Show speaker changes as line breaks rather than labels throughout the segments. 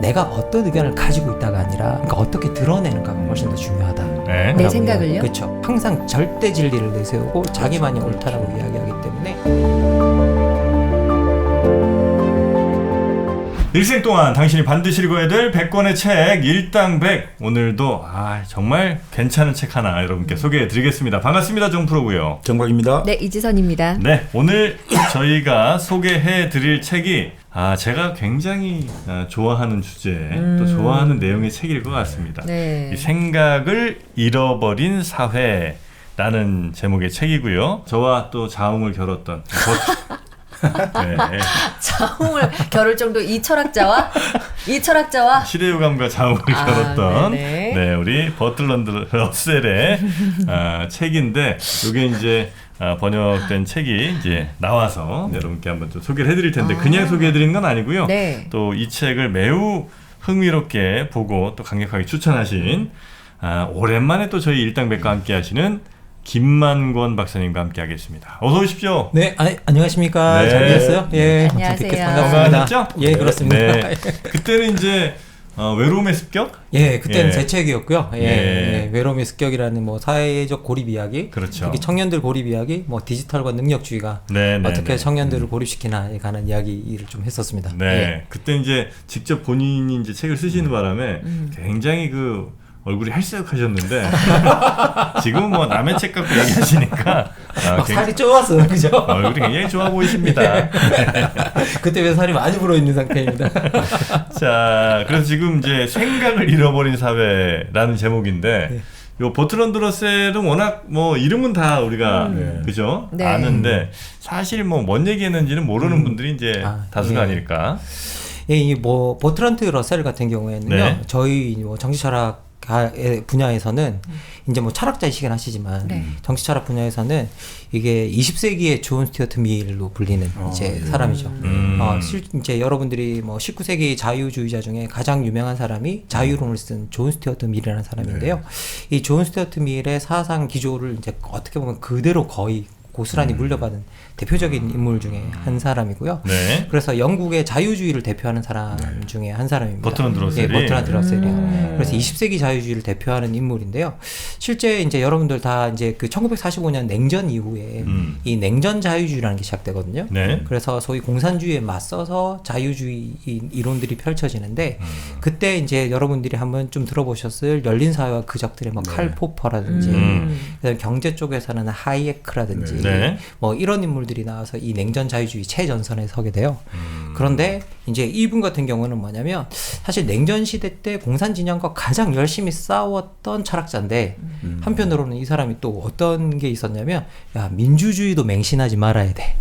내가 어떤 의견을 가지고 있다가 아니라 그러니까 어떻게 드러내는가가 훨씬 더 중요하다.
네.
내 생각을요?
그렇죠. 항상 절대 진리를 내세우고 자기만이 옳다라고 이야기하기 때문에
일생 동안 당신이 반드시 읽어야 될 100권의 책 일당백. 오늘도 정말 괜찮은 책 하나 여러분께 소개해 드리겠습니다. 반갑습니다. 정프로고요.
정박입니다.
네, 이지선입니다.
네, 오늘 저희가 소개해 드릴 책이 제가 굉장히 좋아하는 주제 또 좋아하는 내용의 책일 것 같습니다.
네.
이 생각을 잃어버린 사회라는 제목의 책이고요. 저와 또 자웅을 겨뤘던 네.
자웅을 겨룰 정도 이 철학자와
시대유감과 자웅을 겨뤘던
네네.
네, 우리 버틀런드 러셀의 책인데 이게 이제 번역된 책이 이제 나와서 여러분께 한번 좀 소개를 해드릴 텐데 그냥 소개해드리는 건 아니고요.
네.
또 이 책을 매우 흥미롭게 보고 또 강력하게 추천하신 오랜만에 또 저희 일당백과 함께 하시는 김만권 박사님과 함께 하겠습니다. 어서 오십시오.
네, 안녕하십니까?
네.
잘 지냈어요? 예,
안녕하세요.
반갑습니다.
건강하셨죠?
예, 그렇습니다.
네. 그때는 이제 외로움의 습격?
예, 그때는
예.
제 책이었고요. 예,
예.
예, 외로움의 습격이라는 뭐 사회적 고립 이야기,
그렇죠.
특히 청년들 고립 이야기, 뭐 디지털과 능력주의가
네, 네,
어떻게
네.
청년들을 고립시키나에 관한 이야기를 좀 했었습니다.
네.
예.
그때 이제 직접 본인이 이제 책을 쓰시는 바람에 굉장히 얼굴이 헬쓱하셨는데 지금은 뭐 남의 책 갖고 얘기하시니까
막 살이 쪄왔어요, 그죠?
얼굴이 굉장히 좋아 보이십니다.
그때 왜 살이 많이 불어 있는 상태입니다.
자, 그래서 지금 이제 생각을 잃어버린 사회라는 제목인데
네.
요 버트런드 러셀은 워낙 뭐 이름은 다 우리가 그죠?
네.
아는데 사실 뭐 뭔 얘기했는지는 모르는 분들이 이제 다수가
예.
아닐까.
예, 이 뭐 버트런트 러셀 같은 경우에는요,
네.
저희 뭐 정치 철학 분야에서는 이제 뭐 철학자이시긴 하시지만
네.
정치 철학 분야에서는 이게 20세기의 존 스튜어트 밀로 불리는 이제 사람이죠. 이제 여러분들이 뭐 19세기 자유주의자 중에 가장 유명한 사람이 자유론을 쓴 존 스튜어트 밀이라는 사람인데요. 이 존 스튜어트 밀의 사상 기조를 이제 어떻게 보면 그대로 거의 고스란히 물려받은 대표적인 인물 중에 한 사람이고요.
네.
그래서 영국의 자유주의를 대표하는 사람 중에 한 사람입니다.
버트런드 러셀이.
예, 버트런드 러셀이요. 그래서 20세기 자유주의를 대표하는 인물인데요. 실제 이제 여러분들 다 이제 그 1945년 냉전 이후에 이 냉전 자유주의라는 게 시작되거든요.
네.
그래서 소위 공산주의에 맞서서 자유주의 이론들이 펼쳐지는데 그때 이제 여러분들이 한번 좀 들어보셨을 열린 사회와 그적들의 뭐 칼 포퍼라든지 그다음에 경제 쪽에서는 하이에크라든지
네.
뭐 이런 인물들이 나와서 이 냉전 자유주의 최전선에 서게 돼요. 그런데 이제 이분 같은 경우는 뭐냐면 사실 냉전 시대 때 공산 진영과 가장 열심히 싸웠던 철학자인데 한편으로는 이 사람이 또 어떤 게 있었냐면 야 민주주의도 맹신하지 말아야 돼.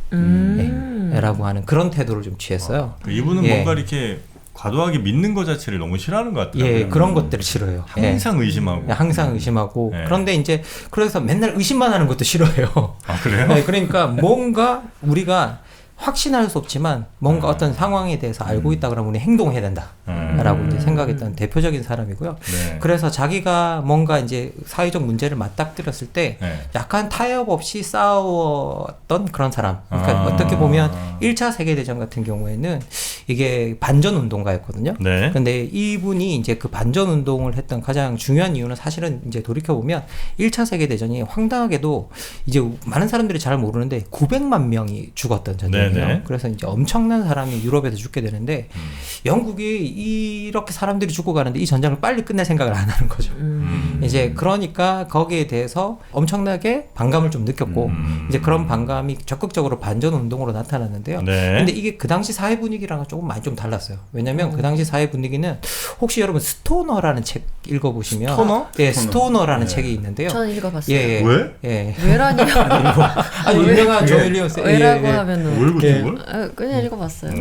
라고 하는 그런 태도를 좀 취했어요.
이분은
예.
뭔가 이렇게 과도하게 믿는 것 자체를 너무 싫어하는 것 같아요.
예, 그런 것들을 싫어해요.
항상 의심하고.
예, 항상 의심하고.
네.
그런데 이제 그래서 맨날 의심만 하는 것도 싫어해요.
아, 그래요?
네, 그러니까 뭔가 우리가 확신할 수 없지만 뭔가 어떤 상황에 대해서 알고 있다 그러면 우리 행동해야 된다. 라고 이제 생각했던 대표적인 사람이고요.
네.
그래서 자기가 뭔가 이제 사회적 문제를 맞닥뜨렸을 때
네.
약간 타협 없이 싸웠던 그런 사람. 그러니까 어떻게 보면 1차 세계대전 같은 경우에는 이게 반전 운동가였거든요.
네.
근데 이분이 이제 그 반전 운동을 했던 가장 중요한 이유는 사실은 이제 돌이켜보면 1차 세계대전이 황당하게도 이제 많은 사람들이 잘 모르는데 900만 명이 죽었던 전쟁이에요.
네네.
그래서 이제 엄청난 사람이 유럽에서 죽게 되는데 영국이 이렇게 사람들이 죽어가는데 이 전쟁을 빨리 끝낼 생각을 안 하는 거죠. 이제 그러니까 거기에 대해서 엄청나게 반감을 좀 느꼈고 이제 그런 반감이 적극적으로 반전 운동으로 나타났는데요.
네.
근데 이게 그 당시 사회 분위기랑은 조금 많이 좀 달랐어요. 왜냐면 그 당시 사회 분위기는 혹시 여러분 스토너라는 책 읽어보시면
스토너?
네, 스토너라는 책이 있는데요.
저는 읽어봤어요.
예,
왜?
예.
왜라니?
아주 유명한 조엘 리언스.
왜라고
예, 예.
하면은
뭘 그런 걸?
그냥 읽어봤어요.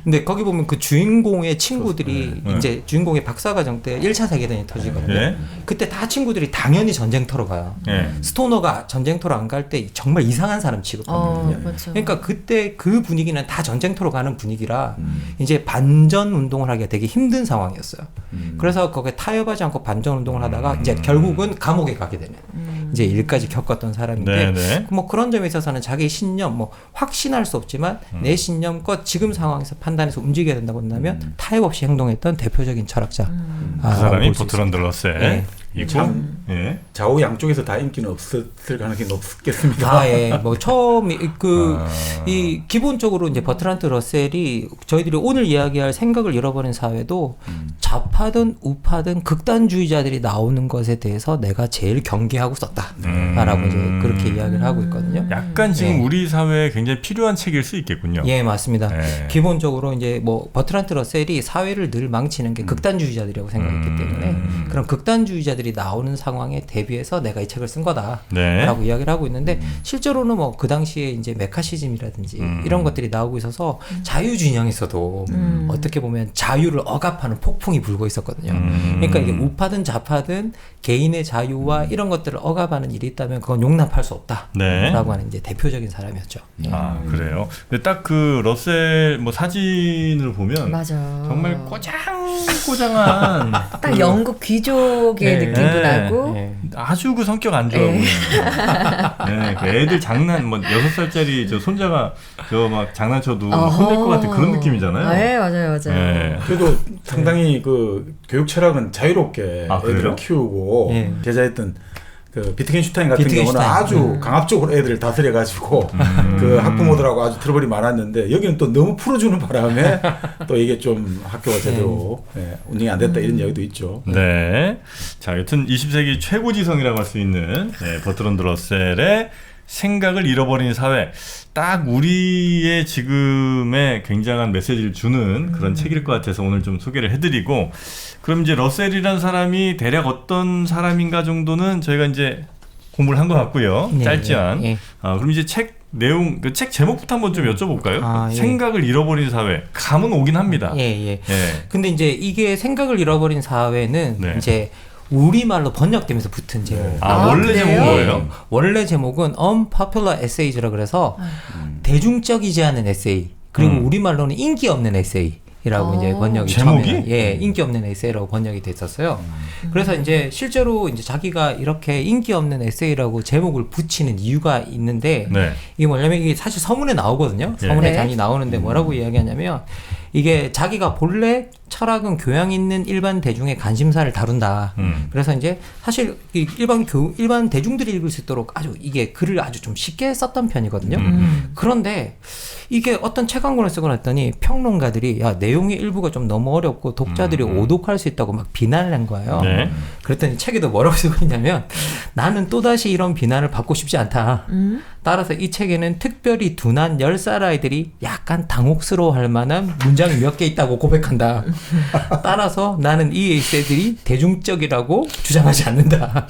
근데 거기 보면 그 주인공의 친구들이
네.
이제 주인공의 박사과정 때 1차 세계대전이 터지거든요.
네.
그때 다 친구들이 당연히 전쟁터로 가요.
네.
스토너가 전쟁터로 안 갈 때 정말 이상한 사람 취급하거든요.
그렇죠.
그러니까 그때 그 분위기는 다 전쟁터로 가는 분위기라 이제 반전 운동을 하기가 되게 힘든 상황이었어요. 그래서 거기에 타협하지 않고 반전 운동을 하다가 이제 결국은 감옥에 가게 되는 이제 일까지 겪었던 사람인데
네네.
뭐 그런 점에 있어서는 자기 신념 뭐 확신할 수 없지만 내 신념껏 지금 상황에서 판단해서 움직여야 된다고 한다면 타협 없이 없이 행동했던 대표적인 철학자.
그 사람이 버트런드 러셀. 이고
참
예.
좌우 양쪽에서 다 인기는 없었을 가능성이 높겠습니다.
뭐 처음 이 기본적으로 이제 버트란드 러셀이 저희들이 오늘 이야기할 생각을 잃어버린 사회도 좌파든 우파든 극단주의자들이 나오는 것에 대해서 내가 제일 경계하고 썼다라고 이제 그렇게 이야기를 하고 있거든요.
약간 지금
네.
우리 사회에 굉장히 필요한 책일 수 있겠군요.
예, 맞습니다.
예.
기본적으로 이제 뭐 버트란드 러셀이 사회를 늘 망치는 게 극단주의자들이라고 생각했기 때문에 그런 극단주의자들이 나오는 상황에 대비해서 내가 이 책을 쓴 거다라고
네.
이야기를 하고 있는데 실제로는 뭐 그 당시에 이제 메카시즘이라든지 이런 것들이 나오고 있어서 자유진영에서도 어떻게 보면 자유를 억압하는 폭풍이 불고 있었거든요. 그러니까 이게 우파든 좌파든 개인의 자유와 이런 것들을 억압하는 일이 있다면 그건 용납할 수 없다라고
네.
하는 이제 대표적인 사람이었죠.
아 그래요. 근데 딱 그 러셀 뭐 사진을 보면
맞아.
정말 꼬장꼬장한
딱 영국 귀족의
네.
느낌도
네.
나고.
예.
아주 그 성격 안 좋아 보이는. 네, 그 애들 장난 뭐 6살짜리 저 손자가 저 막 장난쳐도 막 혼낼 것 같은 그런 느낌이잖아요.
네, 맞아요.
네.
그래도 상당히 그 교육 철학은 자유롭게
아, 그래요?
애들을 키우고
예.
제자했던 그 비트겐슈타인 같은
비트겐슈타인.
경우는 아주 강압적으로 애들을 다스려가지고 그 학부모들하고 아주 트러블이 많았는데 여기는 또 너무 풀어주는 바람에 또 이게 좀 학교가 제대로 운영이 안 됐다 이런 이야기도 있죠.
네. 자, 여튼 20세기 최고지성이라고 할 수 있는 버트런드 러셀의 생각을 잃어버린 사회. 딱 우리의 지금의 굉장한 메시지를 주는 그런 책일 것 같아서 오늘 좀 소개를 해드리고, 그럼 이제 러셀이라는 사람이 대략 어떤 사람인가 정도는 저희가 이제 공부를 한 것 같고요.
네,
짧지만.
예.
그럼 이제 책 내용, 그 책 제목부터 한번 좀 여쭤볼까요?
아, 예.
생각을 잃어버린 사회. 감은 오긴 합니다.
예.
예.
근데 이제 이게 생각을 잃어버린 사회는
네.
이제 우리말로 번역되면서 붙은 제목.
원래
그래요?
제목은 뭐예요?
예. 원래 제목은 unpopular essays라 그래서 대중적이지 않은 에세이. 그리고 우리말로는 인기 없는 에세이라고 이제 번역이
제목이?
처음에, 인기 없는 에세이라고 번역이 됐었어요. 그래서 이제 실제로 이제 자기가 이렇게 인기 없는 에세이라고 제목을 붙이는 이유가 있는데
네.
이게 뭐냐면 이게 사실 서문에 나오거든요. 서문에
네.
장이 나오는데 뭐라고 이야기하냐면 이게 자기가 본래 철학은 교양 있는 일반 대중의 관심사를 다룬다. 그래서 이제 사실 이 일반 대중들이 읽을 수 있도록 아주 이게 글을 아주 좀 쉽게 썼던 편이거든요. 그런데 이게 어떤 책 한 권을 쓰고 났더니 평론가들이 야 내용의 일부가 좀 너무 어렵고 독자들이 오독할 수 있다고 막 비난을 한 거예요.
네.
그랬더니 책에도 뭐라고 쓰고 있냐면 나는 또다시 이런 비난을 받고 싶지 않다. 따라서 이 책에는 특별히 둔한 10살 아이들이 약간 당혹스러워할 만한 문장이 몇 개 있다고 고백한다. 따라서 나는 이 에세이들이 대중적이라고 주장하지 않는다.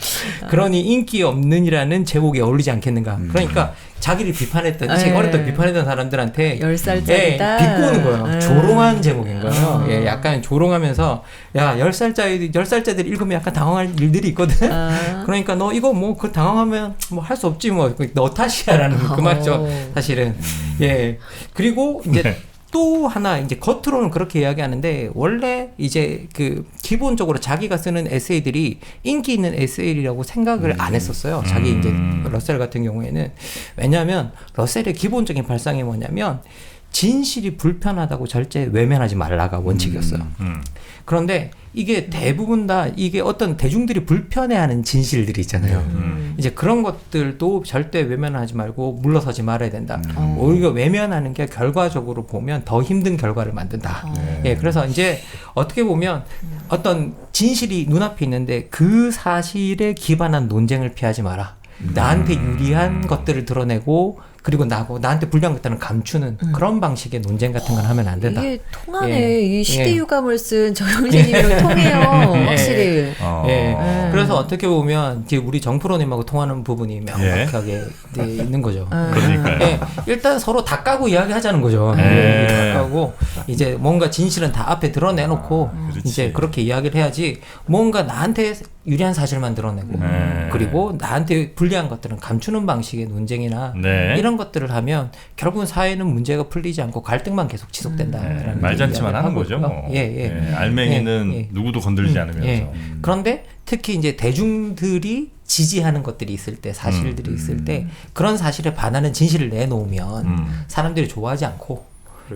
그러니 인기 없는이라는 제목에 어울리지 않겠는가. 그러니까 자기를 비판했던 이 책 어렸던 비판했던 사람들한테
10살짜리다.
비꼬는 거예요. 조롱한 제목인 거예요. 예, 약간 조롱하면서 야 10살짜리들 읽으면 약간 당황할 일들이 있거든. 그러니까 너 이거 뭐 그 당황하면 뭐 할 수 없지 뭐 너 탓이야라는 그 말이죠. 사실은. 예. 그리고 이제
네.
또 하나 이제 겉으로는 그렇게 이야기하는데 원래 이제 그 기본적으로 자기가 쓰는 에세이들이 인기 있는 에세이라고 생각을 안 했었어요. 자기 이제 러셀 같은 경우에는. 왜냐하면 러셀의 기본적인 발상이 뭐냐면 진실이 불편하다고 절대 외면하지 말라가 원칙이었어요. 그런데 이게 대부분 다 이게 어떤 대중들이 불편해하는 진실들이 있잖아요. 이제 그런 것들도 절대 외면하지 말고 물러서지 말아야 된다. 오히려 외면하는 게 결과적으로 보면 더 힘든 결과를 만든다. 예, 그래서 이제 어떻게 보면 어떤 진실이 눈앞에 있는데 그 사실에 기반한 논쟁을 피하지 마라. 나한테 유리한 것들을 드러내고 그리고 나한테 불리한 것들은 감추는 그런 방식의 논쟁 같은 건 하면 안 된다.
이게 통하네.
예.
이 시대 유감을 쓴 정영진님이랑 통해요. 확실히.
예. 그래서 어떻게 보면 이제 우리 정프로님하고 통하는 부분이 명확하게 있는 거죠.
그러니까요.
예. 일단 서로 다 까고 이야기하자는 거죠.
예.
다 까고 이제 뭔가 진실은 다 앞에 드러내놓고
그렇지.
이제 그렇게 이야기를 해야지 뭔가 나한테 유리한 사실만 드러내고 그리고 나한테 불리한 것들은 감추는 방식의 논쟁이나
네.
이런 것들을 하면 결국은 사회는 문제가 풀리지 않고 갈등만 계속 지속된다라는
말잔치만
이야기를
하는
하고
거죠.
있고요.
뭐.
예.
알맹이는
예.
누구도 건들지 않으면서.
예. 그런데 특히 이제 대중들이 지지하는 것들이 있을 때, 사실들이 있을 때 그런 사실에 반하는 진실을 내놓으면 사람들이 좋아하지 않고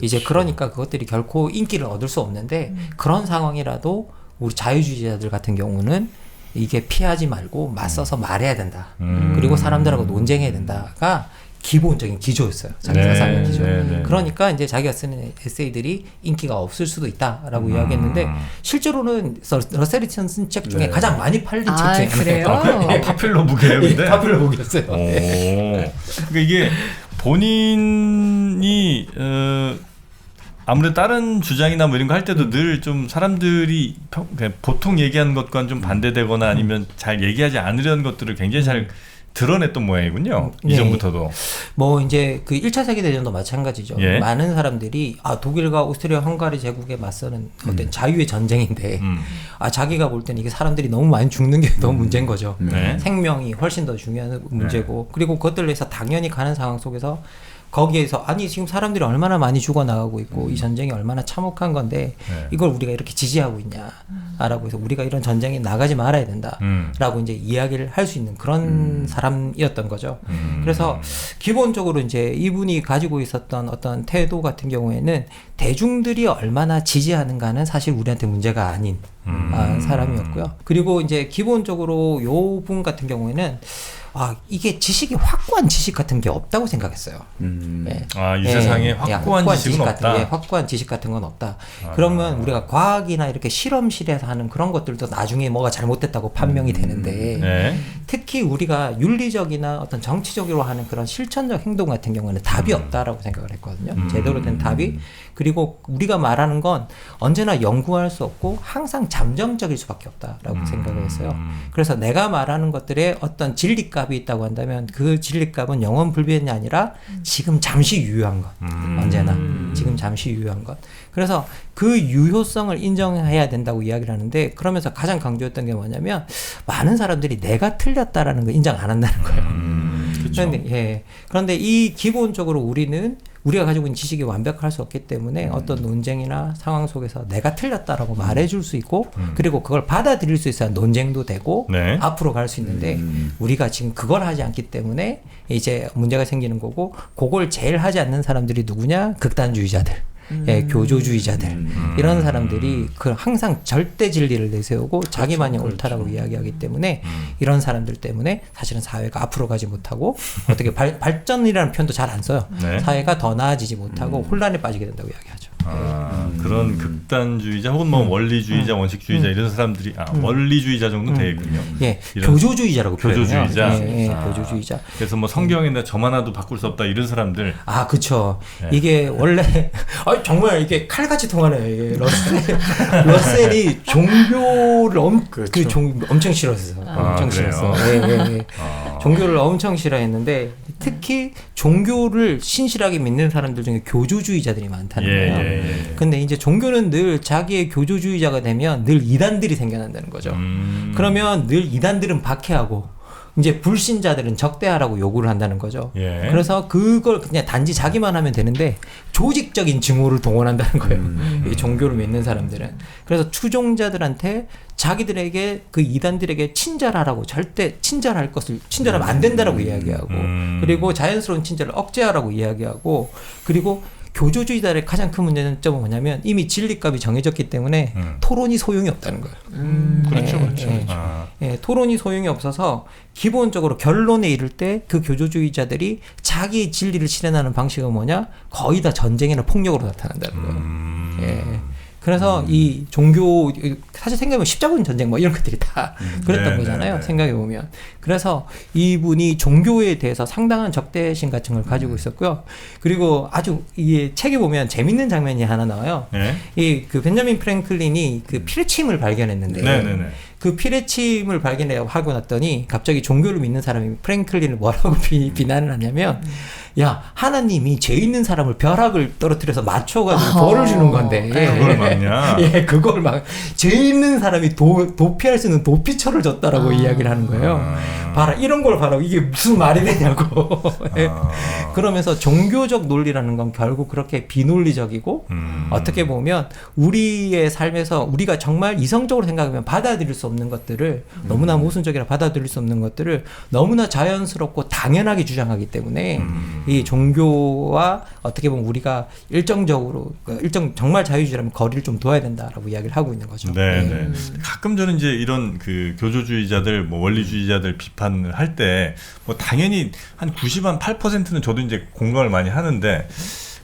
이제 그러니까 그것들이 결코 인기를 얻을 수 없는데 그런 상황이라도 우리 자유주의자들 같은 경우는 이게 피하지 말고 맞서서 말해야 된다. 그리고 사람들하고 논쟁해야 된다가 기본적인 기조였어요. 자기 사상의 기조. 그러니까 이제 자기가 쓰는 에세이들이 인기가 없을 수도 있다라고 이야기했는데 실제로는 러셀이 쓴 책 중에 가장 많이 팔린 책 중에
그래요?
하나예요.
파퓰러 북이에요, 근데.
파퓰러 북이었어요.
오. 그러니까 이게 본인이 아무래도 다른 주장이나 뭐 이런 거 할 때도 늘 좀 사람들이 보통 얘기하는 것과는 좀 반대되거나 아니면 잘 얘기하지 않으려는 것들을 굉장히 잘 드러냈던 모양이군요. 이전부터도.
뭐 이제 그 1차 세계대전도 마찬가지죠.
예.
많은 사람들이 독일과 오스트리아 헝가리 제국에 맞서는 어떤 자유의 전쟁인데 자기가 볼 때는 이게 사람들이 너무 많이 죽는 게 너무 문제인 거죠.
네.
생명이 훨씬 더 중요한 문제고 그리고 그것들을 위해서 당연히 가는 상황 속에서 거기에서 아니 지금 사람들이 얼마나 많이 죽어나가고 있고 이 전쟁이 얼마나 참혹한 건데 이걸 우리가 이렇게 지지하고 있냐라고 해서 우리가 이런 전쟁에 나가지 말아야 된다라고 이제 이야기를 할 수 있는 그런 사람이었던 거죠. 그래서 기본적으로 이제 이분이 가지고 있었던 어떤 태도 같은 경우에는 대중들이 얼마나 지지하는가는 사실 우리한테 문제가 아닌 사람이었고요. 그리고 이제 기본적으로 요 분 같은 경우에는 이게 지식이 확고한 지식 같은 게 없다고 생각했어요.
이 세상에 확고한 지식은 없다.
확고한 지식 같은 건 없다. 그러면 우리가 과학이나 이렇게 실험실에서 하는 그런 것들도 나중에 뭐가 잘못됐다고 판명이 되는데 특히 우리가 윤리적이나 어떤 정치적으로 하는 그런 실천적 행동 같은 경우는 답이 없다라고 생각을 했거든요. 제대로 된 답이. 그리고 우리가 말하는 건 언제나 연구할 수 없고 항상 잠정적일 수밖에 없다라고 생각을 했어요. 그래서 내가 말하는 것들에 어떤 진리값이 있다고 한다면 그 진리값은 영원 불변이 아니라 지금 잠시 유효한 것. 언제나 지금 잠시 유효한 것. 그래서 그 유효성을 인정해야 된다고 이야기를 하는데 그러면서 가장 강조했던 게 뭐냐면 많은 사람들이 내가 틀렸다라는 걸 인정 안 한다는 거예요. 그런데 이 기본적으로 우리가 가지고 있는 지식이 완벽할 수 없기 때문에 어떤 논쟁이나 상황 속에서 내가 틀렸다라고 말해줄 수 있고 그리고 그걸 받아들일 수 있어야 논쟁도 되고 앞으로 갈 수 있는데 우리가 지금 그걸 하지 않기 때문에 이제 문제가 생기는 거고 그걸 제일 하지 않는 사람들이 누구냐? 극단주의자들. 교조주의자들 이런 사람들이 항상 절대 진리를 내세우고 자기만이 옳다라고 이야기하기 때문에 이런 사람들 때문에 사실은 사회가 앞으로 가지 못하고 어떻게 발전이라는 표현도 잘 안 써요. 사회가 더 나아지지 못하고 혼란에 빠지게 된다고 이야기하죠.
그런 극단주의자 혹은 뭐 원리주의자, 원칙주의자 이런 사람들이 원리주의자 정도 되겠군요.
교조주의자라고 표현해요.
교조주의자.
교조주의자.
그래서 뭐 성경인데 점 하나도 바꿀 수 없다 이런 사람들.
그렇죠. 이게 원래 정말 이게 칼같이 통하네요. 이게 러셀이 종교를 엄청 싫어했어요. 엄청 싫어했어. 종교를 엄청 싫어했는데 특히 종교를 신실하게 믿는 사람들 중에 교조주의자들이 많다는 거예요. 근데 이제 종교는 늘 자기의 교조주의자가 되면 늘 이단들이 생겨난다는 거죠. 그러면 늘 이단들은 박해하고 이제 불신자들은 적대하라고 요구를 한다는 거죠. 그래서 그걸 그냥 단지 자기만 하면 되는데 조직적인 증오를 동원한다는 거예요. 이 종교를 믿는 사람들은. 그래서 추종자들한테 자기들에게 그 이단들에게 친절하라고 절대 친절하면 안 된다라고 이야기하고 그리고 자연스러운 친절을 억제하라고 이야기하고 그리고 교조주의자의 가장 큰 문제는 뭐냐면 이미 진리값이 정해졌기 때문에 토론이 소용이 없다는 거예요.
그렇죠.
토론이 소용이 없어서 기본적으로 결론에 이를 때 그 교조주의자들이 자기 진리를 실현하는 방식은 뭐냐? 거의 다 전쟁이나 폭력으로 나타난다는 거예요. 그래서 이 종교 사실 생각해보면 십자군 전쟁 뭐 이런 것들이 다 그랬던 거잖아요. 생각해보면. 그래서 이분이 종교에 대해서 상당한 적대심 같은 걸 가지고 있었고요. 그리고 아주 이 책에 보면 재밌는 장면이 하나 나와요. 그 벤자민 프랭클린이 그 피레침을 발견했는데 그 피레침을 발견하고 났더니 갑자기 종교를 믿는 사람이 프랭클린을 뭐라고 비난을 하냐면 야 하나님이 죄 있는 사람을 벼락을 떨어뜨려서 맞춰가지고 벌을 주는 건데
그걸 막냐?
그걸 막 죄 있는 사람이 도피할 수 있는 도피처를 줬다라고 이야기를 하는 거예요. 봐라 이런 걸 봐라 이게 무슨 말이 되냐고. 그러면서 종교적 논리라는 건 결국 그렇게 비논리적이고 어떻게 보면 우리의 삶에서 우리가 정말 이성적으로 생각하면 받아들일 수 없는 것들을 너무나 모순적이라 받아들일 수 없는 것들을 너무나 자연스럽고 당연하게 주장하기 때문에 이 종교와 어떻게 보면 우리가 일정적으로 정말 자유주의라면 거리를 좀 둬야 된다라고 이야기를 하고 있는 거죠.
네, 네. 가끔 저는 이제 이런 그 교조주의자들, 뭐 원리주의자들 비판을 할 때 뭐 당연히 한 98%는 저도 이제 공감을 많이 하는데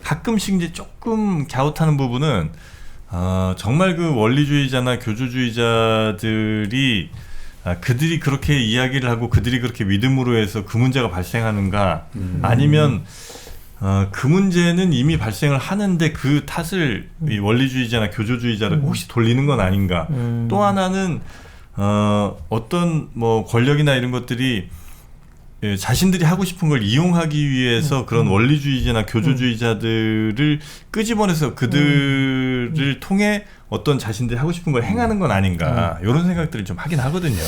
가끔씩 이제 조금 갸웃하는 부분은 정말 그 원리주의자나 교조주의자들이 그들이 그렇게 이야기를 하고 그들이 그렇게 믿음으로 해서 그 문제가 발생하는가 아니면 그 문제는 이미 발생을 하는데 그 탓을 이 원리주의자나 교조주의자를 혹시 돌리는 건 아닌가. 또 하나는 어떤 뭐 권력이나 이런 것들이 자신들이 하고 싶은 걸 이용하기 위해서 그런 원리주의자나 교조주의자들을 끄집어내서 그들을 통해 어떤 자신들이 하고 싶은 걸 행하는 건 아닌가 이런 생각들을 좀 하긴 하거든요.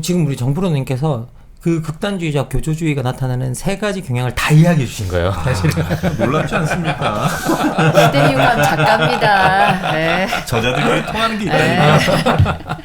지금 우리 정프로님께서 그 극단주의자 교조주의가 나타나는 세 가지 경향을 다 이야기해 주신 거예요. 사실은
놀랍지 않습니까?
시대유감 작가입니다. 네.
저자들끼리 통하는 게 있다니까.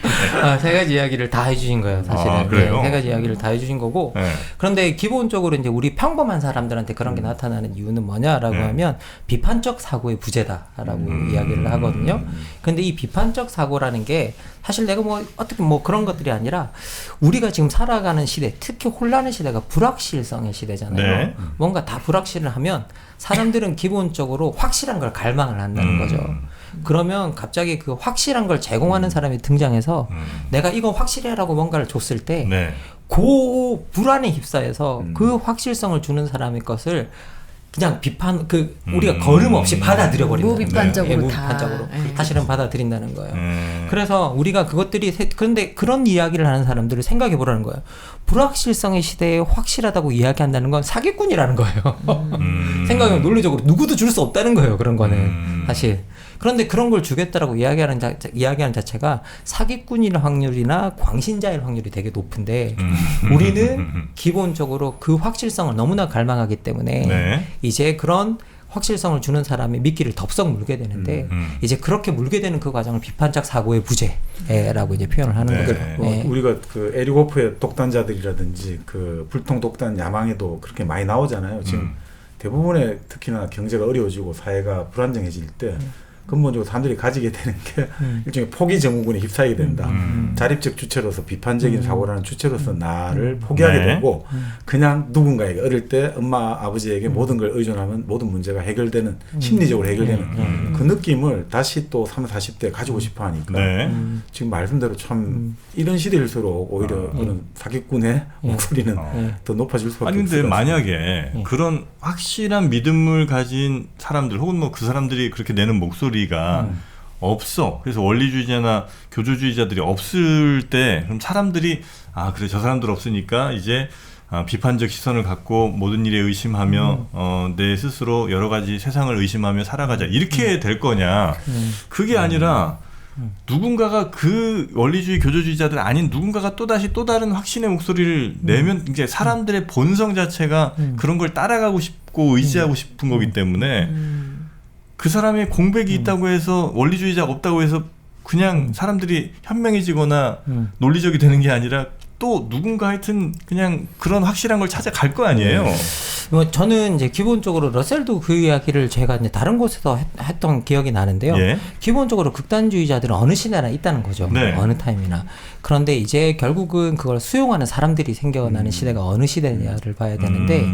세 가지 이야기를 다 해주신 거예요. 사실은
그래요?
세 가지 이야기를 다 해주신 거고.
네.
그런데 기본적으로 이제 우리 평범한 사람들한테 그런 게 나타나는 이유는 뭐냐라고 하면 비판적 사고의 부재다라고 이야기를 하거든요. 근데 이 비판적 사고라는 게 사실 내가 뭐 어떻게 뭐 그런 것들이 아니라 우리가 지금 살아가는 시대, 특히 혼란의 시대가 불확실성의 시대잖아요.
네.
뭔가 다 불확실을 하면 사람들은 기본적으로 확실한 걸 갈망을 한다는 거죠. 그러면 갑자기 그 확실한 걸 제공하는 사람이 등장해서 내가 이거 확실해라고 뭔가를 줬을 때
네.
그 불안에 휩싸여서 그 확실성을 주는 사람의 것을 그냥 우리가 걸음 없이 받아들여 버리는
무비판적으로
무비판적으로 사실은 받아들인다는 거예요.
네.
그래서 우리가 그것들이 그런데 그런 이야기를 하는 사람들을 생각해 보라는 거예요. 불확실성의 시대에 확실하다고 이야기한다는 건 사기꾼이라는 거예요. 생각하면 논리적으로 누구도 줄 수 없다는 거예요. 그런 거는 사실. 그런데 그런 걸 주겠다라고 이야기하는 자체가 사기꾼일 확률이나 광신자일 확률이 되게 높은데 우리는 기본적으로 그 확실성을 너무나 갈망하기 때문에
네.
이제 그런 확실성을 주는 사람이 미끼를 덥석 물게 되는데 이제 그렇게 물게 되는 그 과정을 비판적 사고의 부재라고 이제 표현을 하는
네.
거죠.
뭐 우리가 그 에리고프의 독단자들이라든지 그 불통 독단 야망에도 그렇게 많이 나오잖아요. 지금 대부분의 특히나 경제가 어려워지고 사회가 불안정해질 때 근본적으로 사람들이 가지게 되는 게 일종의 포기 증후군에 휩싸이게 된다. 자립적 주체로서 비판적인 사고라는 주체로서 나를 포기하게
네.
되고 그냥 누군가에게 어릴 때 엄마 아버지에게 모든 걸 의존하면 모든 문제가 해결되는 심리적으로 해결되는 그 느낌을 다시 또 30, 40대 가지고 싶어 하니까
네.
지금 말씀대로 참 이런 시대일수록 오히려 그런 사기꾼의 목소리는 더 높아질 수밖에
아니 근데
없을 것 같습니다.
만약에 그런 확실한 믿음을 가진 사람들 혹은 뭐 그 사람들이 그렇게 내는 목소리가 없어. 그래서 원리주의자나 교조주의자들이 없을 때 그럼 사람들이 그래 저 사람들 없으니까 이제 비판적 시선을 갖고 모든 일에 의심하며 내 스스로 여러 가지 세상을 의심하며 살아가자 이렇게 될 거냐. 그게 아니라 누군가가 그 원리주의 교조주의자들 아닌 누군가가 또다시 또 다른 확신의 목소리를 내면 이제 사람들의 본성 자체가 그런 걸 따라가고 싶고 의지하고 싶은 거기 때문에 그 사람의 공백이 있다고 해서 원리주의자가 없다고 해서 그냥 사람들이 현명해지거나 논리적이 되는 게 아니라 또 누군가 하여튼 그냥 그런 확실한 걸 찾아갈 거 아니에요.
저는 이제 기본적으로 러셀도 그 이야기를 제가 이제 다른 곳에서 했던 기억이 나는데요.
예.
기본적으로 극단주의자들은 어느 시대나 있다는 거죠.
네.
어느 타임이나. 그런데 이제 결국은 그걸 수용하는 사람들이 생겨나는 시대가 어느 시대냐를 봐야 되는데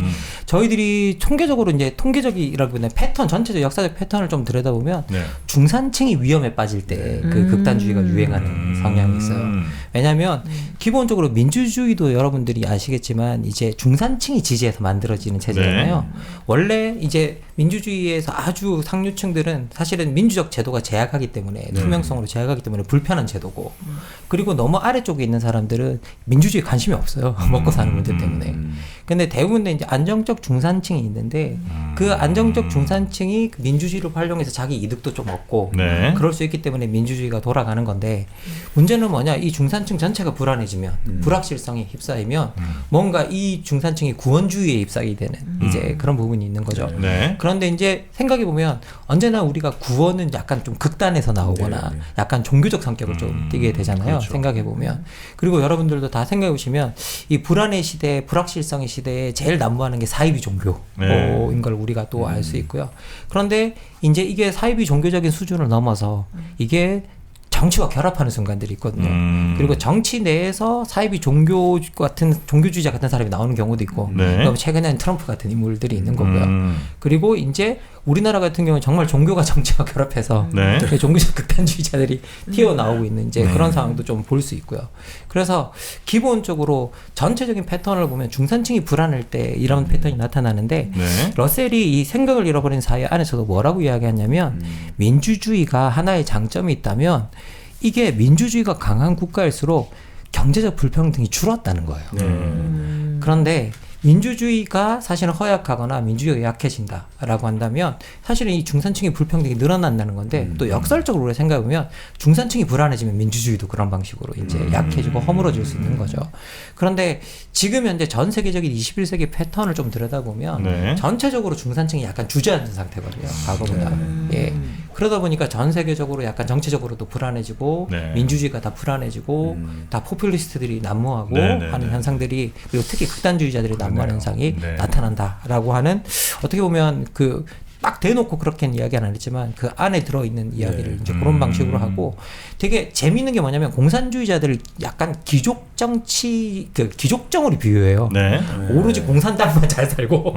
저희들이 통계적이라기보다는 패턴, 전체적 역사적 패턴을 좀 들여다보면
네.
중산층이 위험에 빠질 때 그 극단주의가 유행하는 성향이 있어요. 왜냐하면 기본적으로 민주주의도 여러분들이 아시겠지만 이제 중산층이 지지해서 만들어지는 체제잖아요. 원래 이제 민주주의에서 아주 상류층들은 사실은 민주적 제도가 제약하기 때문에 투명성으로 제약하기 때문에 불편한 제도고 그리고 너무 아래쪽에 있는 사람들은 민주주의에 관심이 없어요. 먹고 사는 문제 때문에. 근데 대부분 이제 안정적 중산층이 있는데 그 안정적 중산층이 그 민주주의를 활용해서 자기 이득도 좀 얻고
네.
그럴 수 있기 때문에 민주주의가 돌아가는 건데 문제는 뭐냐, 이 중산층 전체가 불안해지면 불확실성이 휩싸이면 뭔가 이 중산층이 구원주의에 휩싸이게 되는 이제 그런 부분이 있는 거죠.
네.
그런데 이제 생각해 보면 언제나 우리가 구원은 약간 좀 극단에서 나오거나 약간 종교적 성격을 좀 띠게 되잖아요.
그렇죠.
생각해 보면. 그리고 여러분들도 다 생각해 보시면 이 불안의 시대, 불확실성의 시대에 제일 난무하는 게 사이비 종교인 걸 우리가 또 알 수 있고요. 그런데 이제 이게 사이비 종교적인 수준을 넘어서 이게 정치와 결합하는 순간들이 있거든요. 그리고 정치 내에서 사이비 종교주의자 같은 사람이 나오는 경우도 있고,
네.
그다음에 최근에는 트럼프 같은 인물들이 있는 거고요. 그리고 이제 우리나라 같은 경우는 정말 종교가 정치와 결합해서
네.
종교적 극단주의자들이 튀어나오고 있는 이제 그런 상황도 좀 볼 수 있고요. 그래서 기본적으로 전체적인 패턴을 보면 중산층이 불안할 때 이런 패턴이 나타나는데
네.
러셀이 이 생각을 잃어버린 사회 안에서도 뭐라고 이야기하냐면 민주주의가 하나의 장점이 있다면 이게 민주주의가 강한 국가일수록 경제적 불평등이 줄었다는 거예요. 그런데 민주주의가 사실은 허약하거나 민주주의가 약해진다라고 한다면 사실은 이 중산층의 불평등이 늘어난다는 건데 또 역설적으로 우리가 생각해보면 중산층이 불안해지면 민주주의도 그런 방식으로 이제 약해지고 허물어질 수 있는 거죠. 그런데 지금 현재 전 세계적인 21세기 패턴을 좀 들여다보면
네.
전체적으로 중산층이 약간 주저앉은 상태거든요. 과거보다. 예. 그러다 보니까 전 세계적으로 약간 정치적으로도 불안해지고
네.
민주주의가 다 불안해지고 다 포퓰리스트들이 난무하고
네, 네,
하는
네.
현상들이 그리고 특히 극단주의자들이 난무하는 현상이
네.
나타난다라고 하는 어떻게 보면 그 딱 대놓고 그렇게는 이야기는 안 했지만 그 안에 들어있는 이야기를 이제 그런 방식으로 하고 되게 재미있는 게 뭐냐면 공산주의자들을 약간 귀족 정치 그 귀족정으로 비유해요.
네.
오로지 공산당만 잘 살고